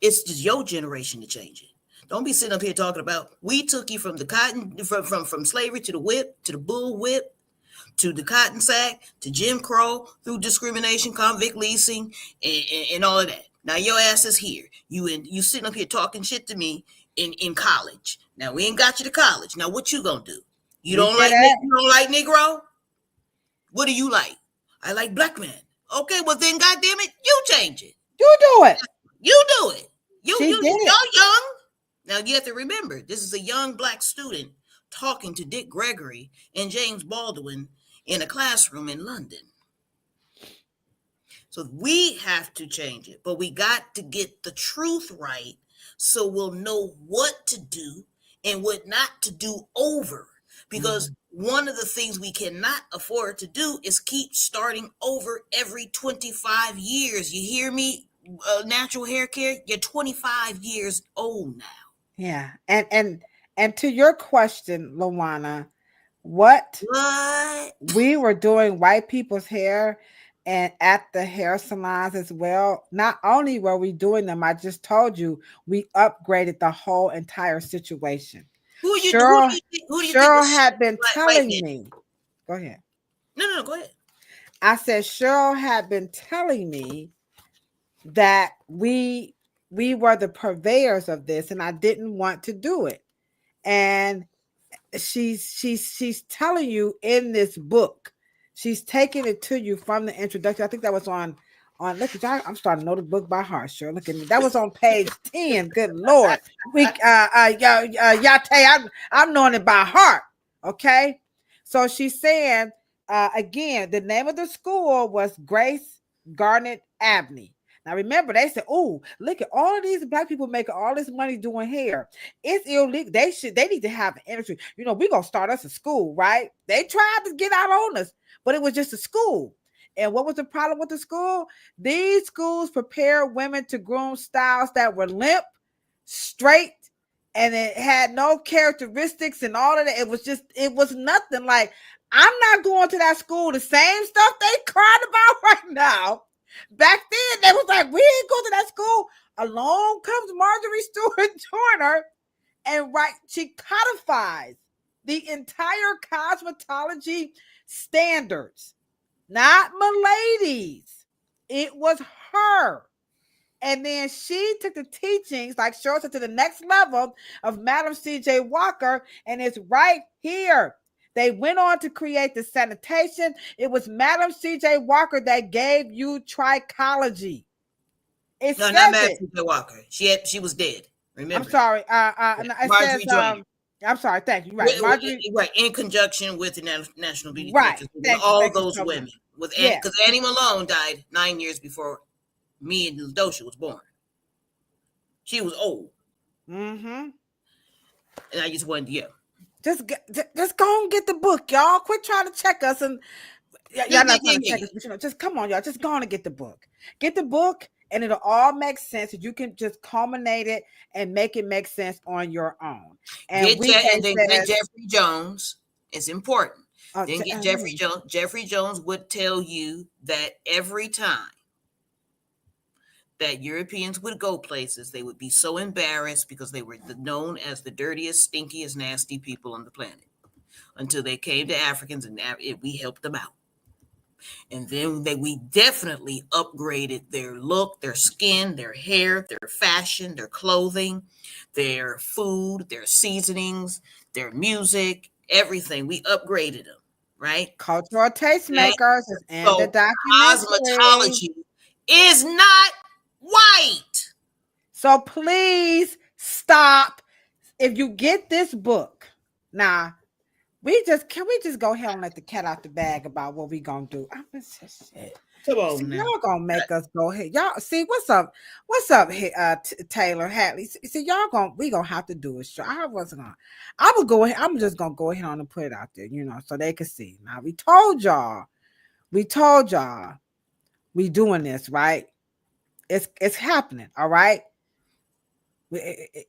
It's just your generation to change it. Don't be sitting up here talking about, we took you from the cotton, from slavery to the whip, to the bull whip, to the cotton sack, to Jim Crow, through discrimination, convict leasing, and all of that. Now your ass is here. You sitting up here talking shit to me in college. Now we ain't got you to college. Now what you gonna do? You don't like Negro? What do you like? I like black man. Okay, well then, goddamn it, you change it. You do it. You do it. She did it. Y'all young. Now you have to remember, this is a young black student talking to Dick Gregory and James Baldwin in a classroom in London. So we have to change it, but we got to get the truth right so we'll know what to do and what not to do over. Because one of the things we cannot afford to do is keep starting over every 25 years. You hear me? Natural hair care, you're 25 years old now. Yeah. And to your question, Luana, what we were doing white people's hair and at the hair salons as well. Not only were we doing them, I just told you we upgraded the whole entire situation. Cheryl had been telling me. Go ahead. No, go ahead. I said Cheryl had been telling me that we were the purveyors of this, and I didn't want to do it. And she's telling you in this book. She's taking it to you from the introduction. I think that was on look at y'all. I'm starting to know the book by heart, sure. Look at me. That was on page 10. Good Lord. Yate, I'm knowing it by heart. Okay. So she's saying again, the name of the school was Grace Garnet Avenue. Now remember, they said, "Oh, look at all of these black people making all this money doing hair. It's illegal. They need to have an industry. You know, we're gonna start us a school, right?" They tried to get out on us, but it was just a school. And what was the problem with the school? These schools prepare women to groom styles that were limp, straight, and it had no characteristics and all of that. It was nothing. Like, I'm not going to that school. The same stuff they crying about right now. Back then, they was like, we ain't go to that school. Along comes Marjorie Stewart Joyner, and she codifies the entire cosmetology standards. Not Milady's. It was her. And then she took the teachings, like Cheryl said, to the next level of Madam C.J. Walker, and it's right here. They went on to create the sanitation. It was Madam C.J. Walker that gave you trichology. No, not Madam C.J. Walker. She was dead. Remember? I'm sorry. Marjorie Joyner. I'm sorry. Thank you. Right, Marjorie. Right, in conjunction with the National Beauty Right. All those women. Because Annie Malone died 9 years before me and Ladosha was born. She was old. Mm-hmm. And I just wanted to Just go and get the book, y'all. Quit trying to check us, and y'all not trying to check us, but just come on, y'all. Just go on and get the book. Get the book, and it'll all make sense. And you can just culminate it and make it make sense on your own. And get Jeffrey Jones. It's important. Then get Jeffrey Jones. Jeffrey Jones would tell you that every time that Europeans would go places, they would be so embarrassed because they were known as the dirtiest, stinkiest, nasty people on the planet until they came to Africans and we helped them out. And then we definitely upgraded their look, their skin, their hair, their fashion, their clothing, their food, their seasonings, their music, everything. We upgraded them, right? Cultural tastemakers and the documentary. Cosmetology is not white. So please stop. If you get this book, now can we just go ahead and let the cat out the bag about what we gonna do? I'm just shit. Come on, y'all gonna make us go ahead. Y'all see what's up, Taylor Hatley. See, we gonna have to do it. Sure, I'm just gonna go ahead and put it out there, so they can see. Now we told y'all, we doing this, right? It's happening, all right.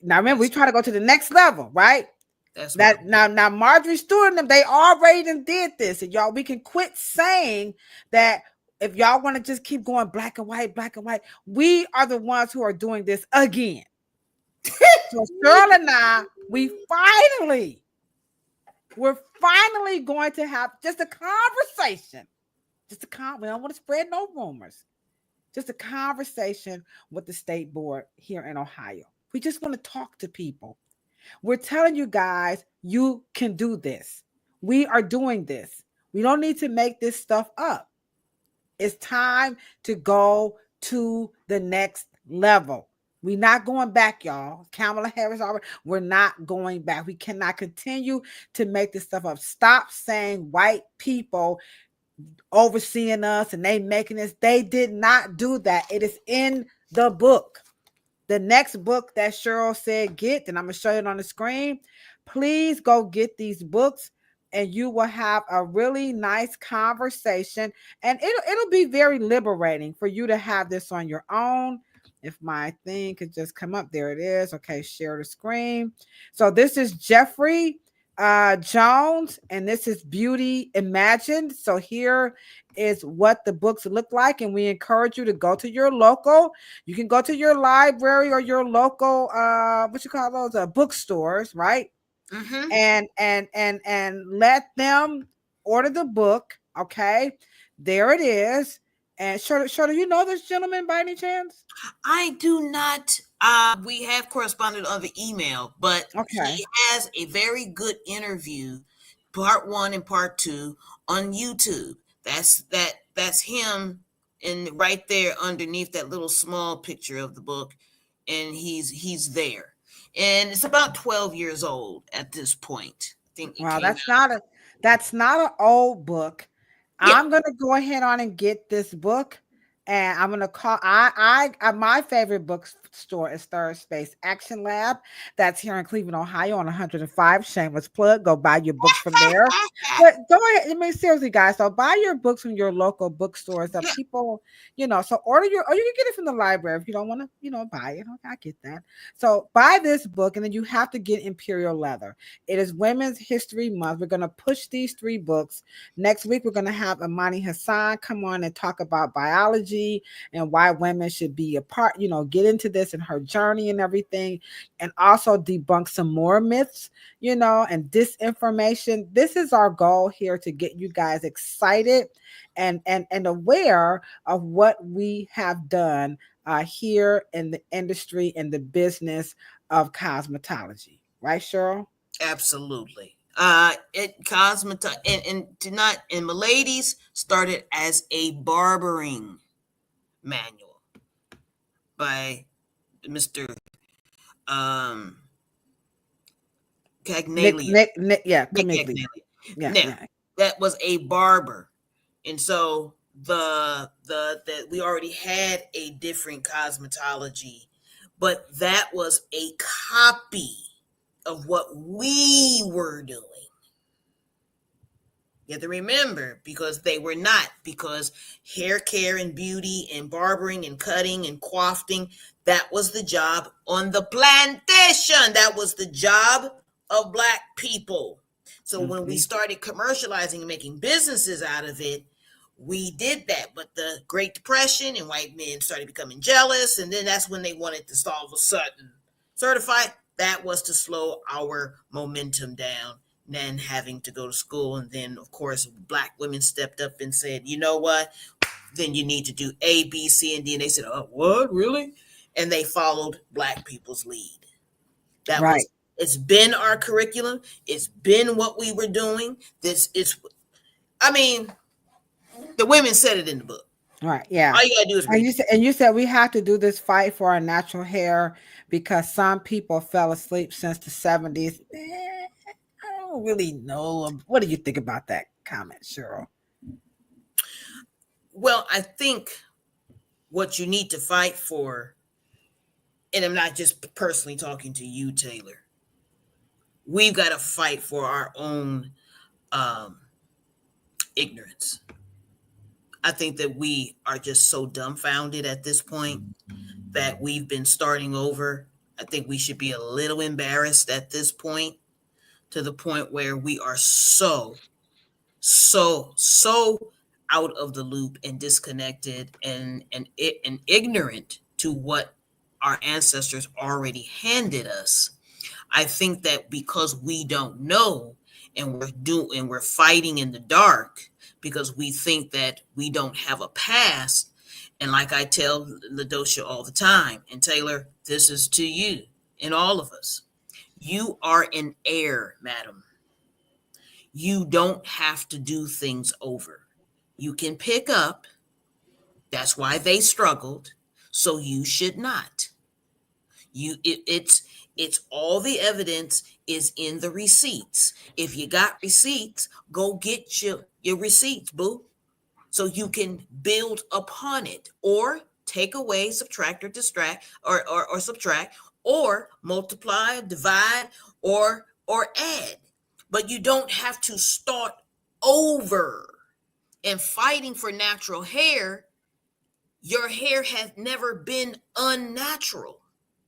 Now remember, we try to go to the next level, right? That's that right. Now Marjorie Stewart and them, they already did this, and y'all, we can quit saying that. If y'all want to just keep going black and white, we are the ones who are doing this again. So Cheryl and I, we're finally going to have just a conversation. We don't want to spread no rumors. Just a conversation with the state board here in Ohio. We just want to talk to people. We're telling you guys, you can do this. We are doing this. We don't need to make this stuff up. It's time to go to the next level. We're not going back, y'all. Kamala Harris already. We're not going back. We cannot continue to make this stuff up. Stop saying white people overseeing us and they making this. They did not do that. It is in the book. The next book that Cheryl said get, and I'm going to show you it on the screen. Please go get these books and you will have a really nice conversation, and it'll be very liberating for you to have this on your own. If my thing could just come up, there it is. Okay, share the screen. So this is Jeffrey Jones, and this is Beauty Imagined. So here is what the books look like, and we encourage you to go to your local. You can go to your library or your local what you call those bookstores, right? Mm-hmm. And let them order the book. Okay, there it is. And Shirley, you know this gentleman by any chance? I do not. We have corresponded on the email, but Okay. he has a very good interview, part 1 and part 2 on YouTube. That's him, and right there underneath that little small picture of the book, and he's there, and it's about 12 years old at this point. I think it Wow, came that's not an old book. Yeah. I'm gonna go ahead on and get this book, and I'm gonna call. My favorite bookstore is Third Space Action Lab. That's here in Cleveland, Ohio, on 105. Shameless plug. Go buy your books from there. But go ahead. I mean, seriously, guys. So buy your books from your local bookstores. That people, So order or you can get it from the library if you don't want to, buy it. Okay, I get that. So buy this book, and then you have to get Imperial Leather. It is Women's History Month. We're gonna push these 3 books. Next week, we're gonna have Amani Hassan come on and talk about biology and why women should be a part. Get into this and her journey and everything, and also debunk some more myths, and disinformation. This is our goal here, to get you guys excited and aware of what we have done here in the industry and the business of cosmetology. Right, Cheryl? Absolutely. It and Miladies started as a barbering manual by Mr. Cagnaglia. Nick, Nick Camiglia. Cagnaglia. Now, that was a barber, and so that we already had a different cosmetology, but that was a copy of what we were doing. You have to remember, because they were not, because hair care and beauty and barbering and cutting and coiffing, that was the job on the plantation. That was the job of Black people. So when we started commercializing and making businesses out of it, we did that. But the Great Depression and white men started becoming jealous, and then that's when they wanted to all of a sudden certify. That was to slow our momentum down, then having to go to school. And then, of course, Black women stepped up and said, you know what? Then you need to do A, B, C, and D. And they said, oh, what? Really? And they followed Black people's lead. It's been our curriculum. It's been what we were doing. The women said it in the book. Right. Yeah. All you gotta do is read. And you said we have to do this fight for our natural hair because some people fell asleep since the 70s. I don't really know. What do you think about that comment, Cheryl? Well, I think what you need to fight for, and I'm not just personally talking to you, Taylor, we've got to fight for our own ignorance. I think that we are just so dumbfounded at this point that we've been starting over. I think we should be a little embarrassed at this point, to the point where we are so out of the loop and disconnected and ignorant to what our ancestors already handed us. I think that because we don't know, and we're fighting in the dark, because we think that we don't have a past. And like I tell LaDosha all the time, and Taylor, this is to you and all of us. You are an heir, madam. You don't have to do things over. You can pick up. That's why they struggled. So you should not. It's all the evidence is in the receipts. If you got receipts, go get your receipts, boo. So you can build upon it, or take away, subtract, or distract, or subtract, or multiply, divide, or add. But you don't have to start over. And fighting for natural hair, your hair has never been unnatural.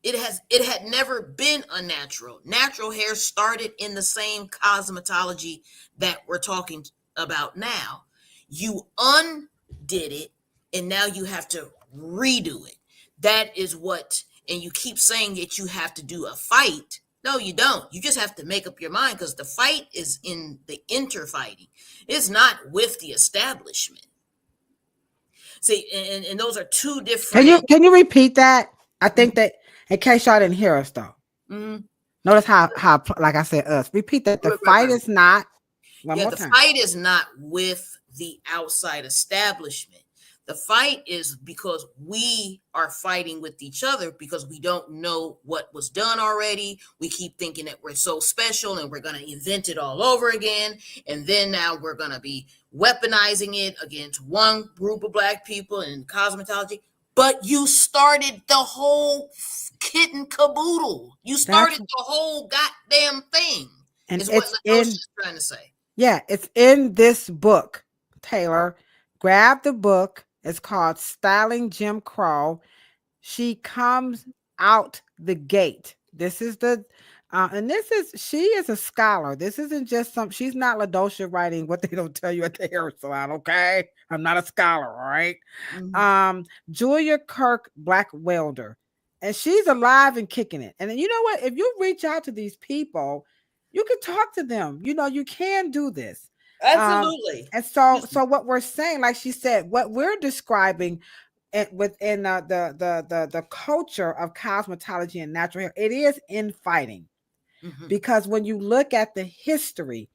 It had never been unnatural. Natural hair started in the same cosmetology that we're talking about now. You undid it, and now you have to redo it. That is what, and you keep saying that you have to do a fight. No, you don't. You just have to make up your mind, because the fight is in the interfighting. It's not with the establishment. See, and those are two different. Can you repeat that? I think that, in case y'all didn't hear us though. Mhm. Notice how like I said, us. Repeat that. The fight is not. One more The time. fight is not with the outside establishment. The fight is because we are fighting with each other, because we don't know what was done already. We keep thinking that we're so special and we're going to invent it all over again. And then now we're going to be weaponizing it against one group of Black people in cosmetology. But you started the whole kit and caboodle. You started the whole goddamn thing. And is what Ladosha's trying to say. Yeah, it's in this book, Taylor. Grab the book. It's called Styling Jim Crow. She comes out the gate. This is the, she is a scholar. This isn't just she's not Ladosha writing what they don't tell you at the hair salon, okay? I'm not a scholar, all right? Mm-hmm. Julia Kirk Black Welder. And she's alive and kicking it. And you know what? If you reach out to these people, you can talk to them. You know, you can do this. Absolutely. And so what we're saying, like she said, what we're describing within the culture of cosmetology and natural hair, it is infighting. Mm-hmm. Because when you look at the history,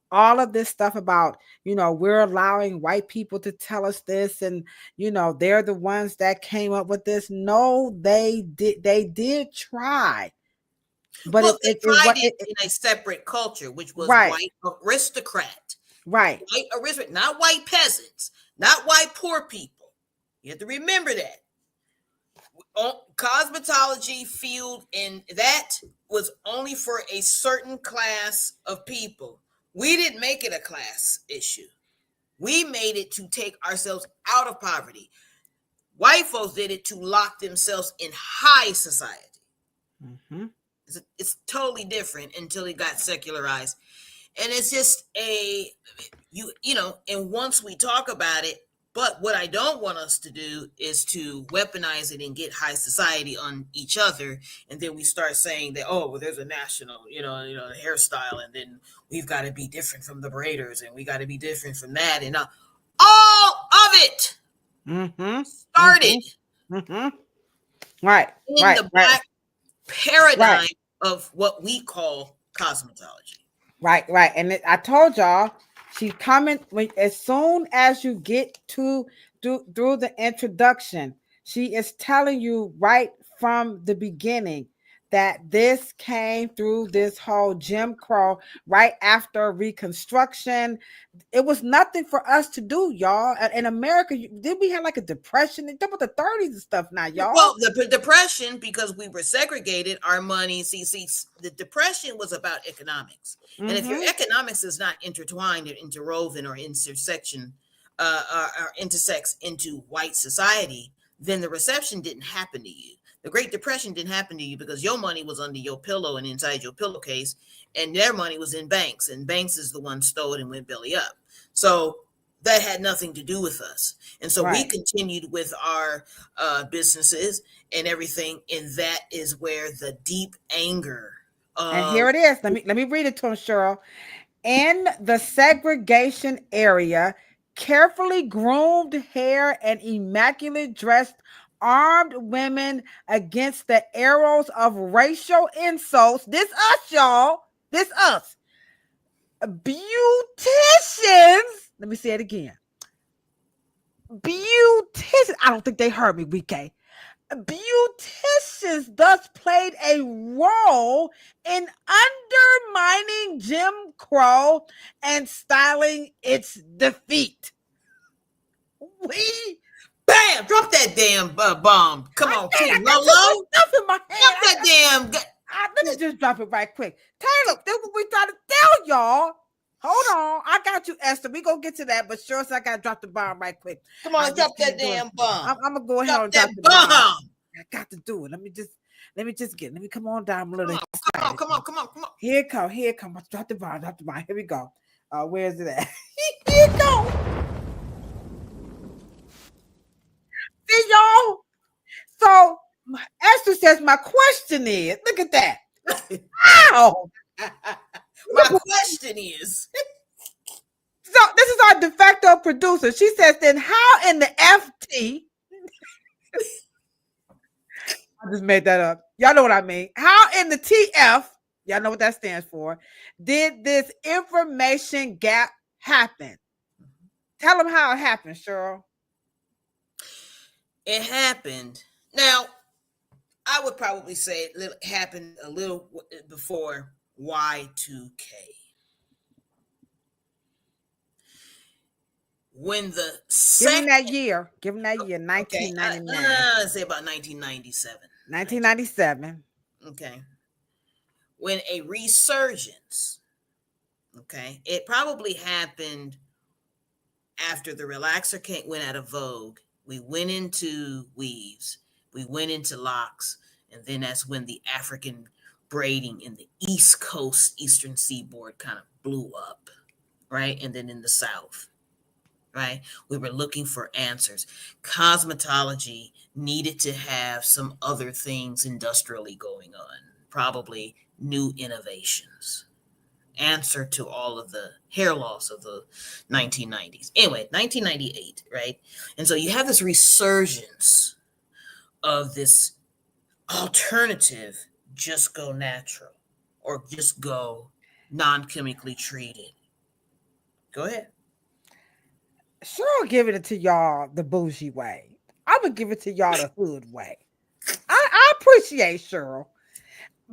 all of this stuff about, you know, we're allowing white people to tell us this, and, you know, they're the ones that came up with this. No, they did try. But they tried it in a separate culture, which was white aristocrat. Right. White aristocrat, not white peasants, not white poor people. You have to remember that. Cosmetology field, and that was only for a certain class of people. We didn't make it a class issue. We made it to take ourselves out of poverty. White folks did it to lock themselves in high society. Mm-hmm. It's totally different until it got secularized. And it's just you know, and once we talk about it, but what I don't want us to do is to weaponize it and get high society on each other. And then we start saying that, oh, well, there's a national, you know, hairstyle, and then we've got to be different from the braiders, and we got to be different from that. And all of it started right in the Black paradigm of what we call cosmetology. Right. And I told y'all, she's coming as soon as you get through the introduction. She is telling you right from the beginning that this came through this whole Jim Crow right after Reconstruction. It was nothing for us to do, y'all. In America, did we have like a depression? They talk about the 30s and stuff now, y'all. Well, the depression, because we were segregated, our money. See, the depression was about economics. And if your economics is not intertwined or interwoven or intersection, or intersects into white society, then the recession didn't happen to you. The Great Depression didn't happen to you because your money was under your pillow and inside your pillowcase, and their money was in banks, and banks is the one stole it and went belly up. So that had nothing to do with us. And so we continued with our businesses and everything, and that is where the deep anger. And here it is. Let me read it to him, Cheryl. In the segregation area, carefully groomed hair and immaculate dressed armed women against the arrows of racial insults. This us, y'all. This us. Beauticians. Let me say it again. Beauticians. I don't think they heard me, WK. Beauticians thus played a role in undermining Jim Crow and styling its defeat. We Bam! Drop that damn bomb. Come on, King I got too Lolo. much stuff in my Drop hand. that damn. Let me just drop it right quick. Taylor, this is what we trying to tell y'all. Hold on. I got you, Esther. We gonna get to that, but sure, so I gotta drop the bomb right quick. Come on, drop that damn bomb. I'm gonna go ahead and Drop drop the that bomb. bomb. I got to do it. Let me come on down a little. Come on. Here it come. Drop the bomb. Here we go. Where's it at? Here it go. See y'all? So Esther says, my question is, look at that. Ow! My question is. So this is our de facto producer. She says, then how in the FT? I just made that up. Y'all know what I mean. How in the TF, y'all know what that stands for, did this information gap happen? Tell them how it happened, Cheryl. It happened. Now, I would probably say it happened a little before Y2K. When the Give them that year, 1999. Let's say about 1997. 1997. Okay. When a resurgence, okay, it probably happened after the relaxer went out of vogue. We went into weaves, we went into locks, and then that's when the African braiding in the East Coast, Eastern Seaboard kind of blew up, right? And then in the South, right? We were looking for answers. Cosmetology needed to have some other things industrially going on, probably new innovations. Answer to all of the hair loss of the 1990s. Anyway, 1998, right? And so you have this resurgence of this alternative, just go natural or just go non-chemically treated. Go ahead. Cheryl giving it to y'all the bougie way. I'm gonna give it to y'all the hood way. I appreciate Cheryl.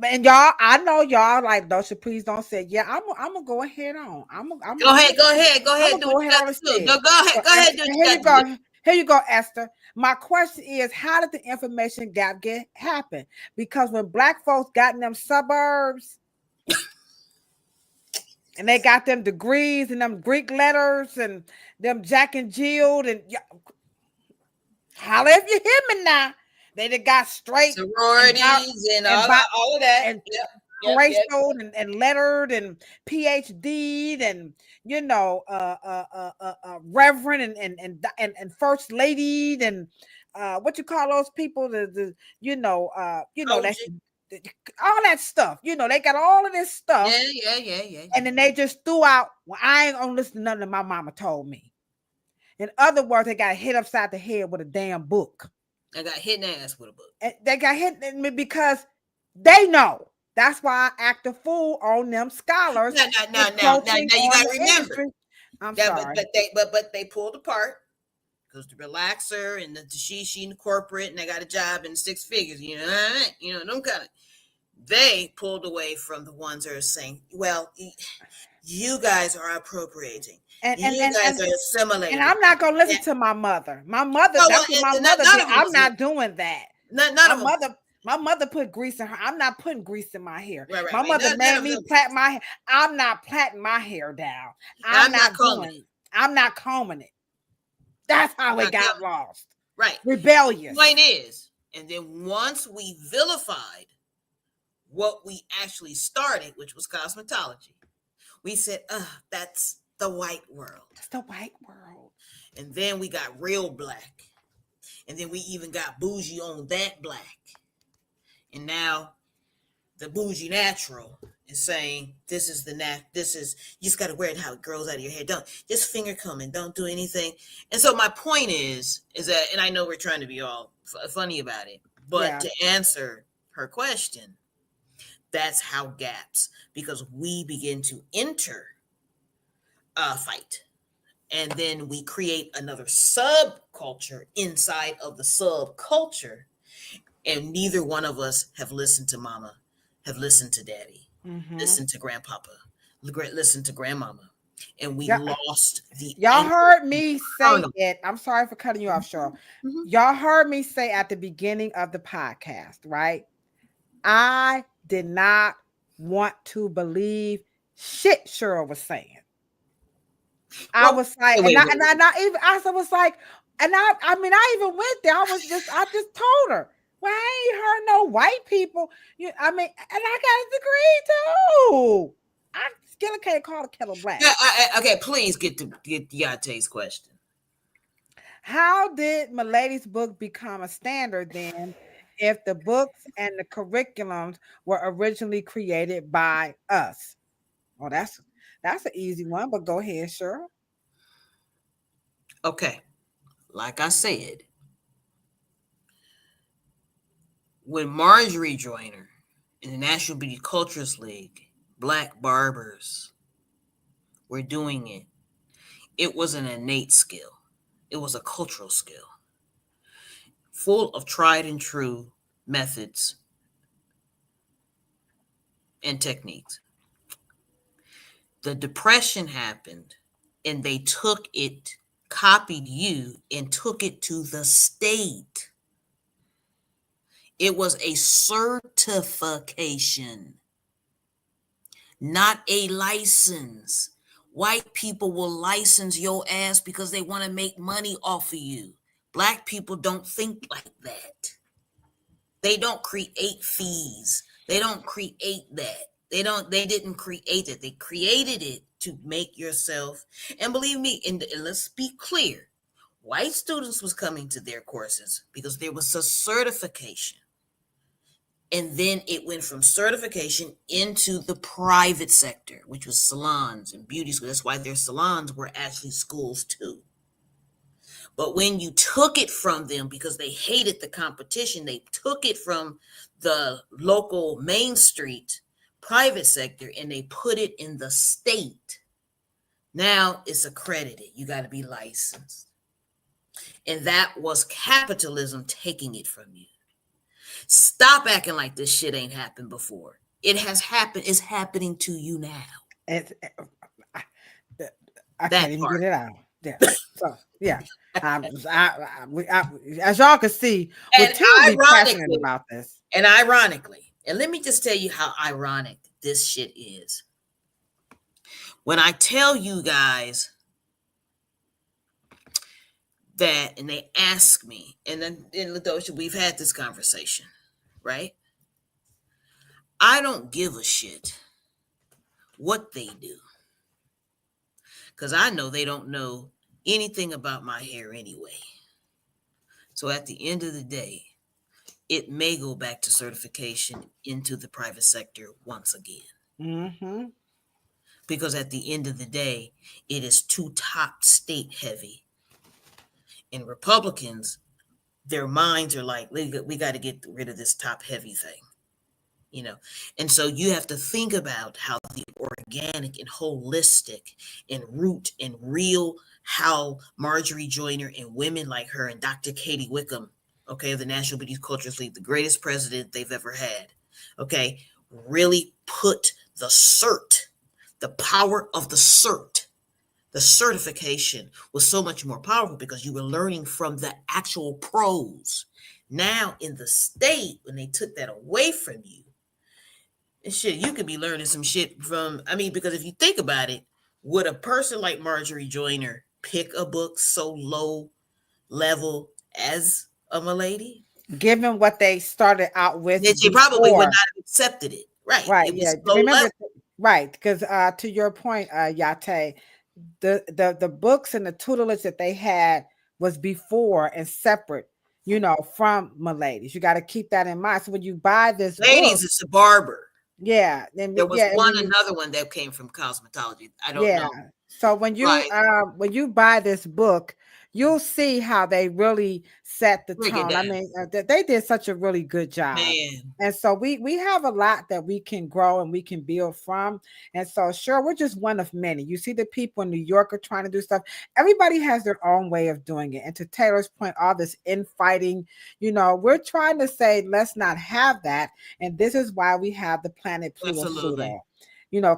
And y'all, I know y'all like, Dosha, please don't say, yeah, I'm gonna go ahead on. Go ahead. Do what you got to do. Go ahead. Do what you got to do. Here you go, Esther. My question is, how did the information gap happen? Because when black folks got in them suburbs and they got them degrees and them Greek letters and them Jack and Jill and holla if you hear me now. They got straight sororities and all of that. And racial and lettered and PhD and reverend and first lady and what you call those people that all that stuff. They got all of this stuff. Yeah. And then they just threw out, well, I ain't gonna listen to nothing that my mama told me. In other words, they got hit upside the head with a damn book. I got hit in the ass with a book. And they got hit because they know. That's why I act a fool on them scholars. Now you gotta remember. I'm sorry. But they pulled apart because the relaxer and the she and the corporate, and they got a job in six figures. Them kind of. They pulled away from the ones that are saying, well, you guys are appropriating. And you guys are assimilating. And I'm not gonna listen to my mother. My mother, that's what my mother did. I'm not doing that. My mother put grease in her. I'm not putting grease in my hair. Right. My mother made me plait my hair. I'm not plaiting my hair down. I'm not combing it. That's how it got lost. Right. Rebellious. Point is, and then once we vilified what we actually started, which was cosmetology, we said, that's the white world. That's the white world. And then we got real black. And then we even got bougie on that black. And now the bougie natural is saying, you just got to wear it how it grows out of your hair. Don't just finger combing. Don't do anything. And so my point is that, and I know we're trying to be all funny about it, but to answer her question, that's how gaps, because we begin to enter a fight. And then we create another subculture inside of the subculture And neither one of us have listened to mama, have listened to daddy, Mm-hmm. listened to grandpapa, listened to grandmama. And we Yeah. lost the Y'all heard me say internal. it. I'm sorry for cutting you off, Cheryl. Mhm. Y'all heard me say at the beginning of the podcast, right? I did not want to believe shit Cheryl was saying. I Well, was like, wait, and wait, I was like, and I mean, I even went there. I just told her, well, I ain't heard no white people. I mean, and I got a degree too. I still can't call the kettle black. okay, please get Yate's question. How did Milady's book become a standard then if the books and the curriculums were originally created by us? Oh, that's an easy one, but go ahead, Cheryl. Okay, like I said, when Marjorie Joyner in the National Beauty Cultures League, black barbers were doing it, it was an innate skill. It was a cultural skill, full of tried and true methods and techniques. The Depression happened, and they took it, copied you, and took it to the state. It was a certification, not a license. White people will license your ass because they want to make money off of you. Black people don't think like that. They don't create fees. They don't create that. They didn't create it. They created it to make yourself. And believe me, and let's be clear, white students was coming to their courses because there was a certification. And then it went from certification into the private sector, which was salons and beauty schools. That's why their salons were actually schools too. But when you took it from them because they hated the competition, they took it from the local Main Street private sector and they put it in the state. Now it's accredited. You got to be licensed. And that was capitalism taking it from you. Stop acting like this shit ain't happened before. It has happened. It's happening to you now. I can't even get it out. Yeah. So yeah, as y'all can see, we're totally passionate about this. And ironically, and let me just tell you how ironic this shit is. When I tell you guys that, and they ask me, and then in Ladosha, we've had this conversation, right? I don't give a shit what they do, because I know they don't know anything about my hair anyway. So at the end of the day, it may go back to certification into the private sector once again. Mm-hmm. Because at the end of the day, it is too top state heavy. And Republicans, their minds are like, we got to get rid of this top heavy thing, you know? And so you have to think about how the organic and holistic and root and real, how Marjorie Joyner and women like her and Dr. Katie Wickham, okay, of the National Beauty Cultures League, the greatest president they've ever had, okay, really put the cert, the power of the cert. The certification was so much more powerful because you were learning from the actual pros. Now in the state, when they took that away from you, and shit, you could be learning some shit from, I mean, because if you think about it, would a person like Marjorie Joyner pick a book so low level as a Milady? Given what they started out with, then she probably would not have accepted it. Right. Right. It was Yeah. low level. Right. Because to your point, Yate, the books and the tutelage that they had was before and separate, you know, from Milady's. You got to keep that in mind. So when you buy this Ladies, book, it's a barber. yeah. Then There was another one that came from Cosmetology. I don't know. So Right. when you buy this book, you'll see how they really set the Break it tone. I down. mean, they did such a really good job. Man. And so we have a lot that we can grow and we can build from. And so sure, we're just one of many. You see the people in New York are trying to do stuff. Everybody has their own way of doing it. And to Taylor's point, all this infighting, we're trying to say let's not have that. And this is why we have the planet Absolutely. Pluto.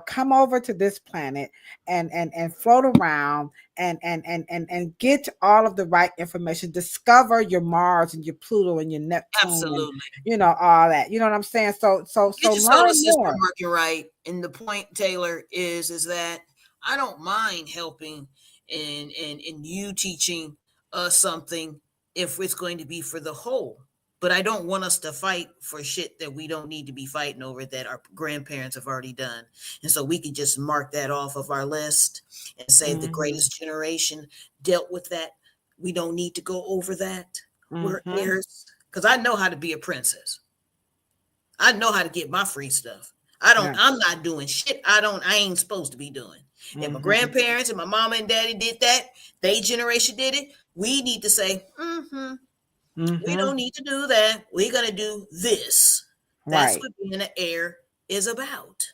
Come over to this planet and float around and get all of the right information. Discover your Mars and your Pluto and your Neptune and Absolutely. all that. You know what I'm saying? So Get your solar learn system more. working right. And the point, Taylor, is that I don't mind helping and you teaching us something if it's going to be for the whole. But I don't want us to fight for shit that we don't need to be fighting over that our grandparents have already done. And so we can just mark that off of our list and say the greatest generation dealt with that. We don't need to go over that. We're heirs. Because I know how to be a princess. I know how to get my free stuff. I'm not doing shit I ain't supposed to be doing. And my grandparents and my mama and daddy did that. They generation did it. We need to say, we don't need to do that. We're going to do this. That's Right. what being an heir is about.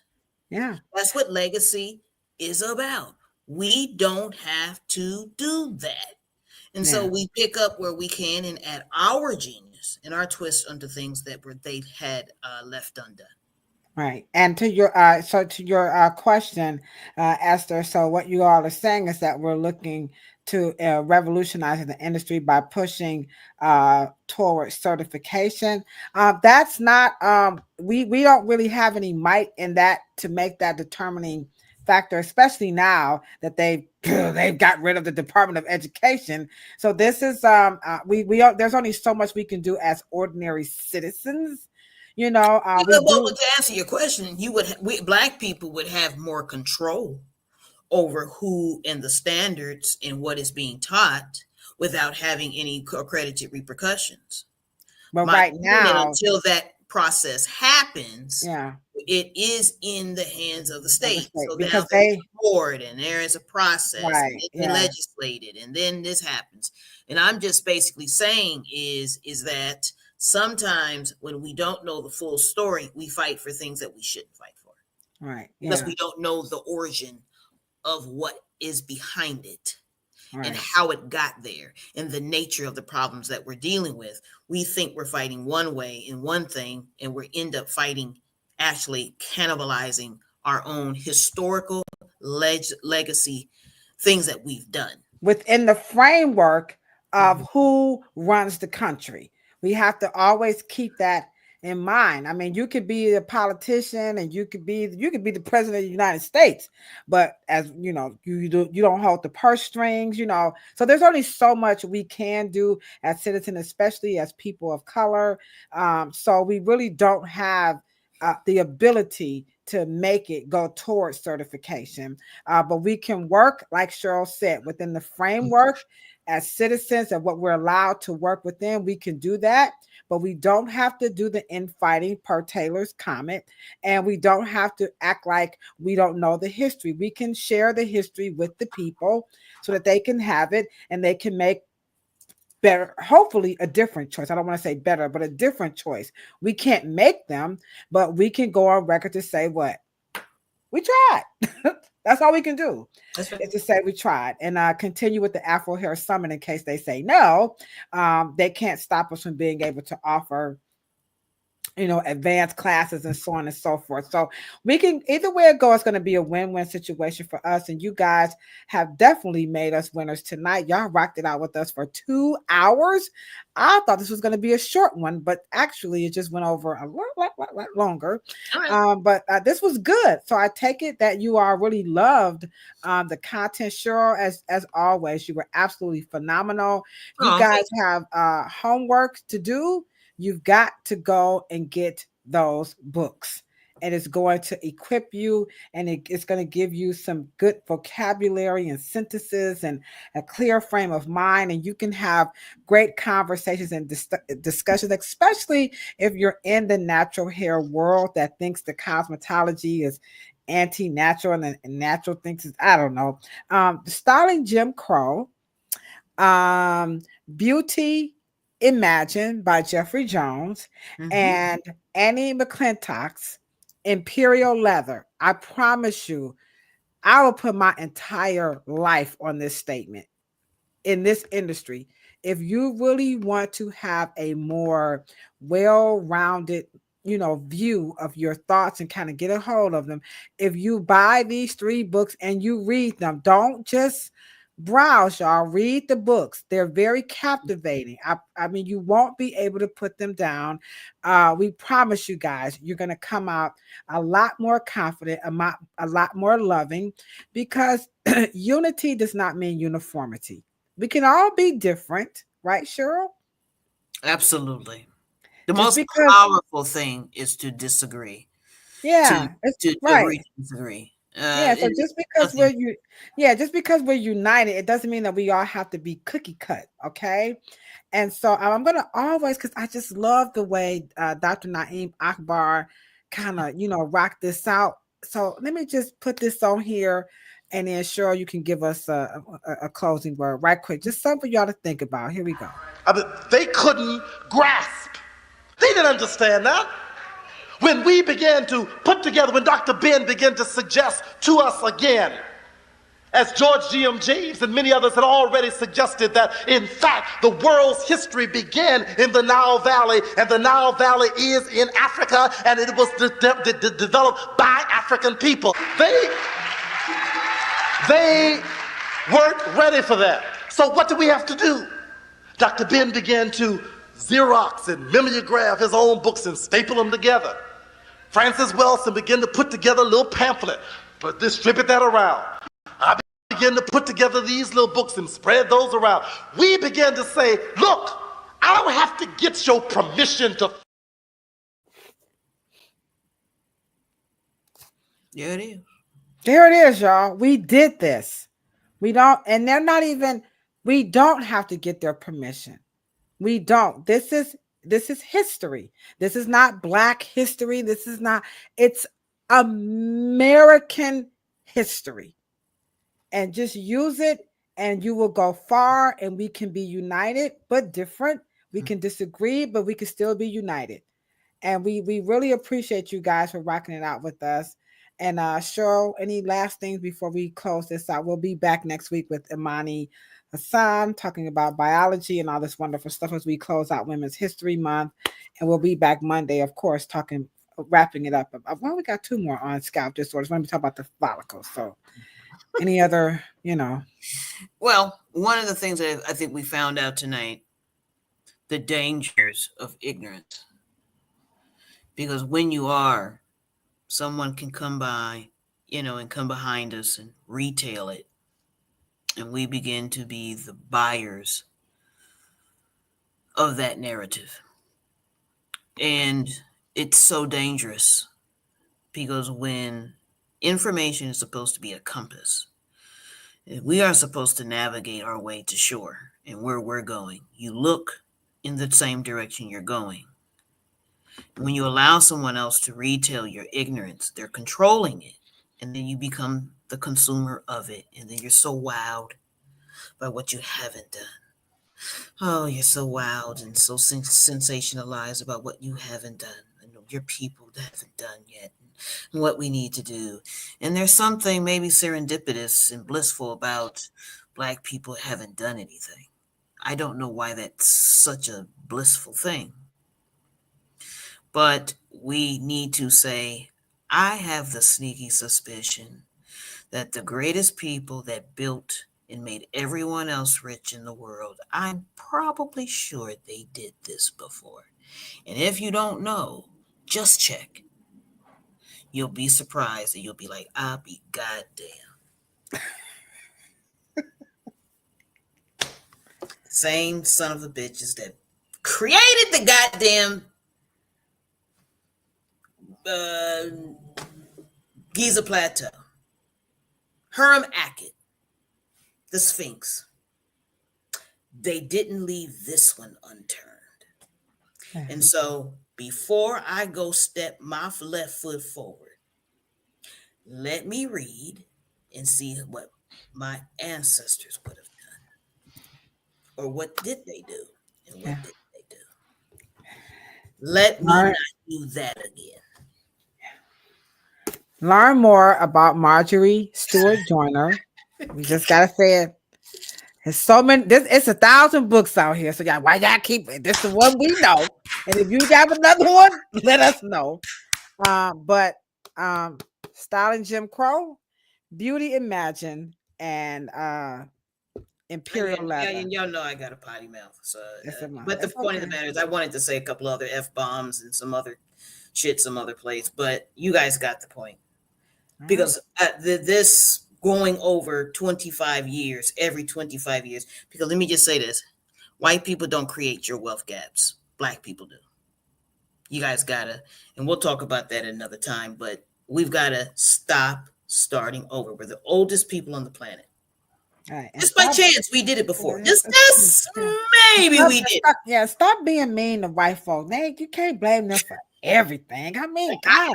Yeah. That's what legacy is about. We don't have to do that. And so Yeah. we pick up where we can and add our genius and our twist onto things that they had left undone. Right. And to your question, Esther, so what you all are saying is that we're looking to revolutionize the industry by pushing towards certification. That's not we don't really have any might in that to make that determining factor, especially now that they've got rid of the Department of Education. So this is there's only so much we can do as ordinary citizens. We Well, do. to answer your question, black people would have more control over who and the standards and what is being taught without having any accredited repercussions. But right now, until that process happens, yeah, it is in the hands of the state. So now because there's a board and there is a process, right, and they legislated, and then this happens. And I'm just basically saying is that sometimes when we don't know the full story, we fight for things that we shouldn't fight for. Right. Because we don't know the origin of what is behind it. Right. And how it got there and the nature of the problems that we're dealing with. We think we're fighting one way in one thing, and we end up fighting, actually cannibalizing our own historical legacy things that we've done. Within the framework of who runs the country. We have to always keep that in mind. I mean, you could be a politician and you could be the president of the United States, but as you know, you don't hold the purse strings, So there's only so much we can do as citizens, especially as people of color. So we really don't have the ability to make it go towards certification. But we can work, like Cheryl said, within the framework as citizens and what we're allowed to work within. We can do that. But we don't have to do the infighting per Taylor's comment. And we don't have to act like we don't know the history. We can share the history with the people so that they can have it and they can make better, hopefully a different choice. I don't want to say better, but a different choice. We can't make them, but we can go on record to say what? We tried. That's all we can do. Is to say we tried and continue with the Afro Hair Summit in case they say no. They can't stop us from being able to offer advanced classes and so on and so forth. So we can, either way it goes, it's going to be a win-win situation for us. And you guys have definitely made us winners tonight. Y'all rocked it out with us for 2 hours. I thought this was going to be a short one, but actually it just went over a lot longer. Right. But this was good. So I take it that you all really loved the content. Cheryl, as always, you were absolutely phenomenal. You guys have homework to do. You've got to go and get those books. And it's going to equip you, and it's going to give you some good vocabulary and synthesis and a clear frame of mind. And you can have great conversations and discussions, especially if you're in the natural hair world that thinks the cosmetology anti-natural and natural things. I don't know. Starring Jim Crow, um, Beauty Imagined by Jeffrey Jones, and Annie McClintock's Imperial Leather. I promise you, I will put my entire life on this statement in this industry. If you really want to have a more well-rounded, view of your thoughts and kind of get a hold of them, if you buy these 3 books and you read them, don't just browse, y'all. Read the books. They're very captivating. I mean, you won't be able to put them down. We promise you guys, you're going to come out a lot more confident, a lot more loving, because unity does not mean uniformity. We can all be different, right, Cheryl? Absolutely. The Just most because, powerful thing is to disagree, yeah, to it's to right. agree to disagree. Yeah, so It, just because nothing. just because we're united, it doesn't mean that we all have to be cookie cut, okay? And so I'm gonna always, because I just love the way Dr. Naeem Akbar kind of, rock this out. So let me just put this on here, and then Cheryl, you can give us a closing word right quick, just something for y'all to think about. Here we go. I mean, they couldn't grasp. They didn't understand that. When we began to put together, when Dr. Ben began to suggest to us again, as George G.M. James and many others had already suggested, that in fact the world's history began in the Nile Valley, and the Nile Valley is in Africa, and it was developed by African people. They weren't ready for that. So what do we have to do? Dr. Ben began to Xerox and mimeograph his own books and staple them together. Francis Wilson began to put together a little pamphlet, but distribute that around. I began to put together these little books and spread those around. We began to say, look, I don't have to get your permission to. There it is. There it is, y'all. We did this. We don't, and they're not even, we don't have to get their permission. We don't. This is history. This is not Black history. This is not, it's American history. And just use it and you will go far, and we can be united but different. We can disagree, but we can still be united. And we really appreciate you guys for rocking it out with us. And Cheryl, any last things before we close this out? We'll be back next week with Imani Hassan talking about biology and all this wonderful stuff as we close out Women's History Month. And we'll be back Monday, of course, wrapping it up. Well, we got 2 more on scalp disorders. We're going to talk about the follicles. So any other, Well, one of the things that I think we found out tonight, the dangers of ignorance. Because when you are, someone can come by, and come behind us and retail it. And we begin to be the buyers of that narrative. And it's so dangerous because when information is supposed to be a compass, we are supposed to navigate our way to shore and where we're going. You look in the same direction you're going. When you allow someone else to retail your ignorance, they're controlling it. And then you become the consumer of it. And then you're so wowed by what you haven't done. Oh, you're so wowed and so sensationalized about what you haven't done. And your people that haven't done yet. And what we need to do. And there's something maybe serendipitous and blissful about Black people haven't done anything. I don't know why that's such a blissful thing. But we need to say, I have the sneaky suspicion that the greatest people that built and made everyone else rich in the world, I'm probably sure they did this before. And if you don't know, just check. You'll be surprised and you'll be like, I'll be goddamn. Same son of a bitches that created the goddamn Giza Plateau. Herm Ackett, the Sphinx. They didn't leave this one unturned. And so before I go step my left foot forward, Let me read and see what my ancestors would have done. Or what did they do? And what did they do? Let me not do that again. Learn more about Marjorie Stewart Joyner. We just gotta say it. There's so many. It's 1,000 books out here. So y'all, why y'all keep it? This is the one we know. And if you have another one, let us know. But Styling Jim Crow, Beauty Imagined, and Imperial Leather. Yeah, y'all know I got a potty mouth. So, but the point of the matter is, I wanted to say a couple other F-bombs and some other shit some other place, but you guys got the point. Because this going over 25 years, every 25 years, because let me just say this, white people don't create your wealth gaps. Black people do. You guys gotta, and we'll talk about that another time, but we've gotta stop starting over. We're the oldest people on the planet. Right. Just by chance, we did it before. Just maybe we did. Stop being mean to white folks. Man, you can't blame them for everything. I mean, God,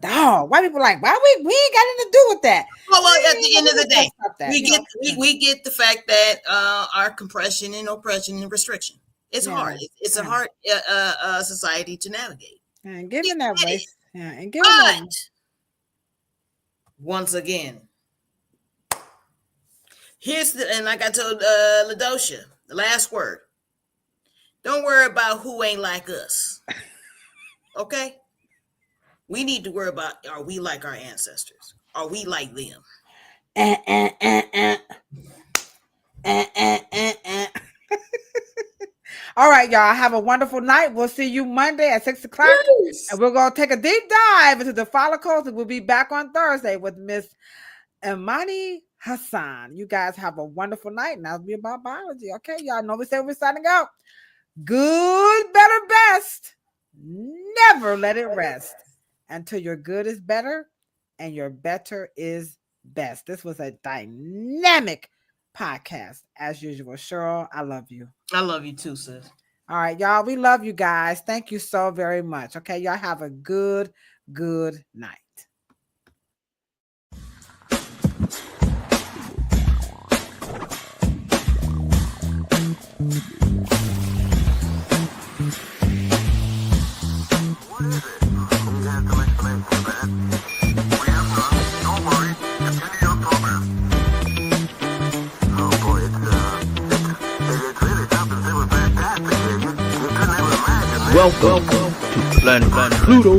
dog. White people like, why we ain't got anything to do with that. Well, at the end of the day, we get the fact that our compression and oppression and restriction. It's hard. It's a hard society to navigate. And given that way, and given that, once again, here's and like I told LaDosha, the last word. Don't worry about who ain't like us. Okay? We need to worry about, are we like our ancestors? Are we like them? All right, y'all. Have a wonderful night. We'll see you Monday at 6 o'clock. Yes. And we're going to take a deep dive into the follicles. And we'll be back on Thursday with Miss Imani Hassan. You guys have a wonderful night. And that'll be about biology. Okay, y'all know we said we're signing out. Good, better, best. Never let it rest until your good is better and your better is best. This was a dynamic podcast as usual. Cheryl, I love you. I love you too, sis. All right, y'all. We love you guys. Thank you so very much. Okay, y'all have a good night. Welcome to Planet Pluto.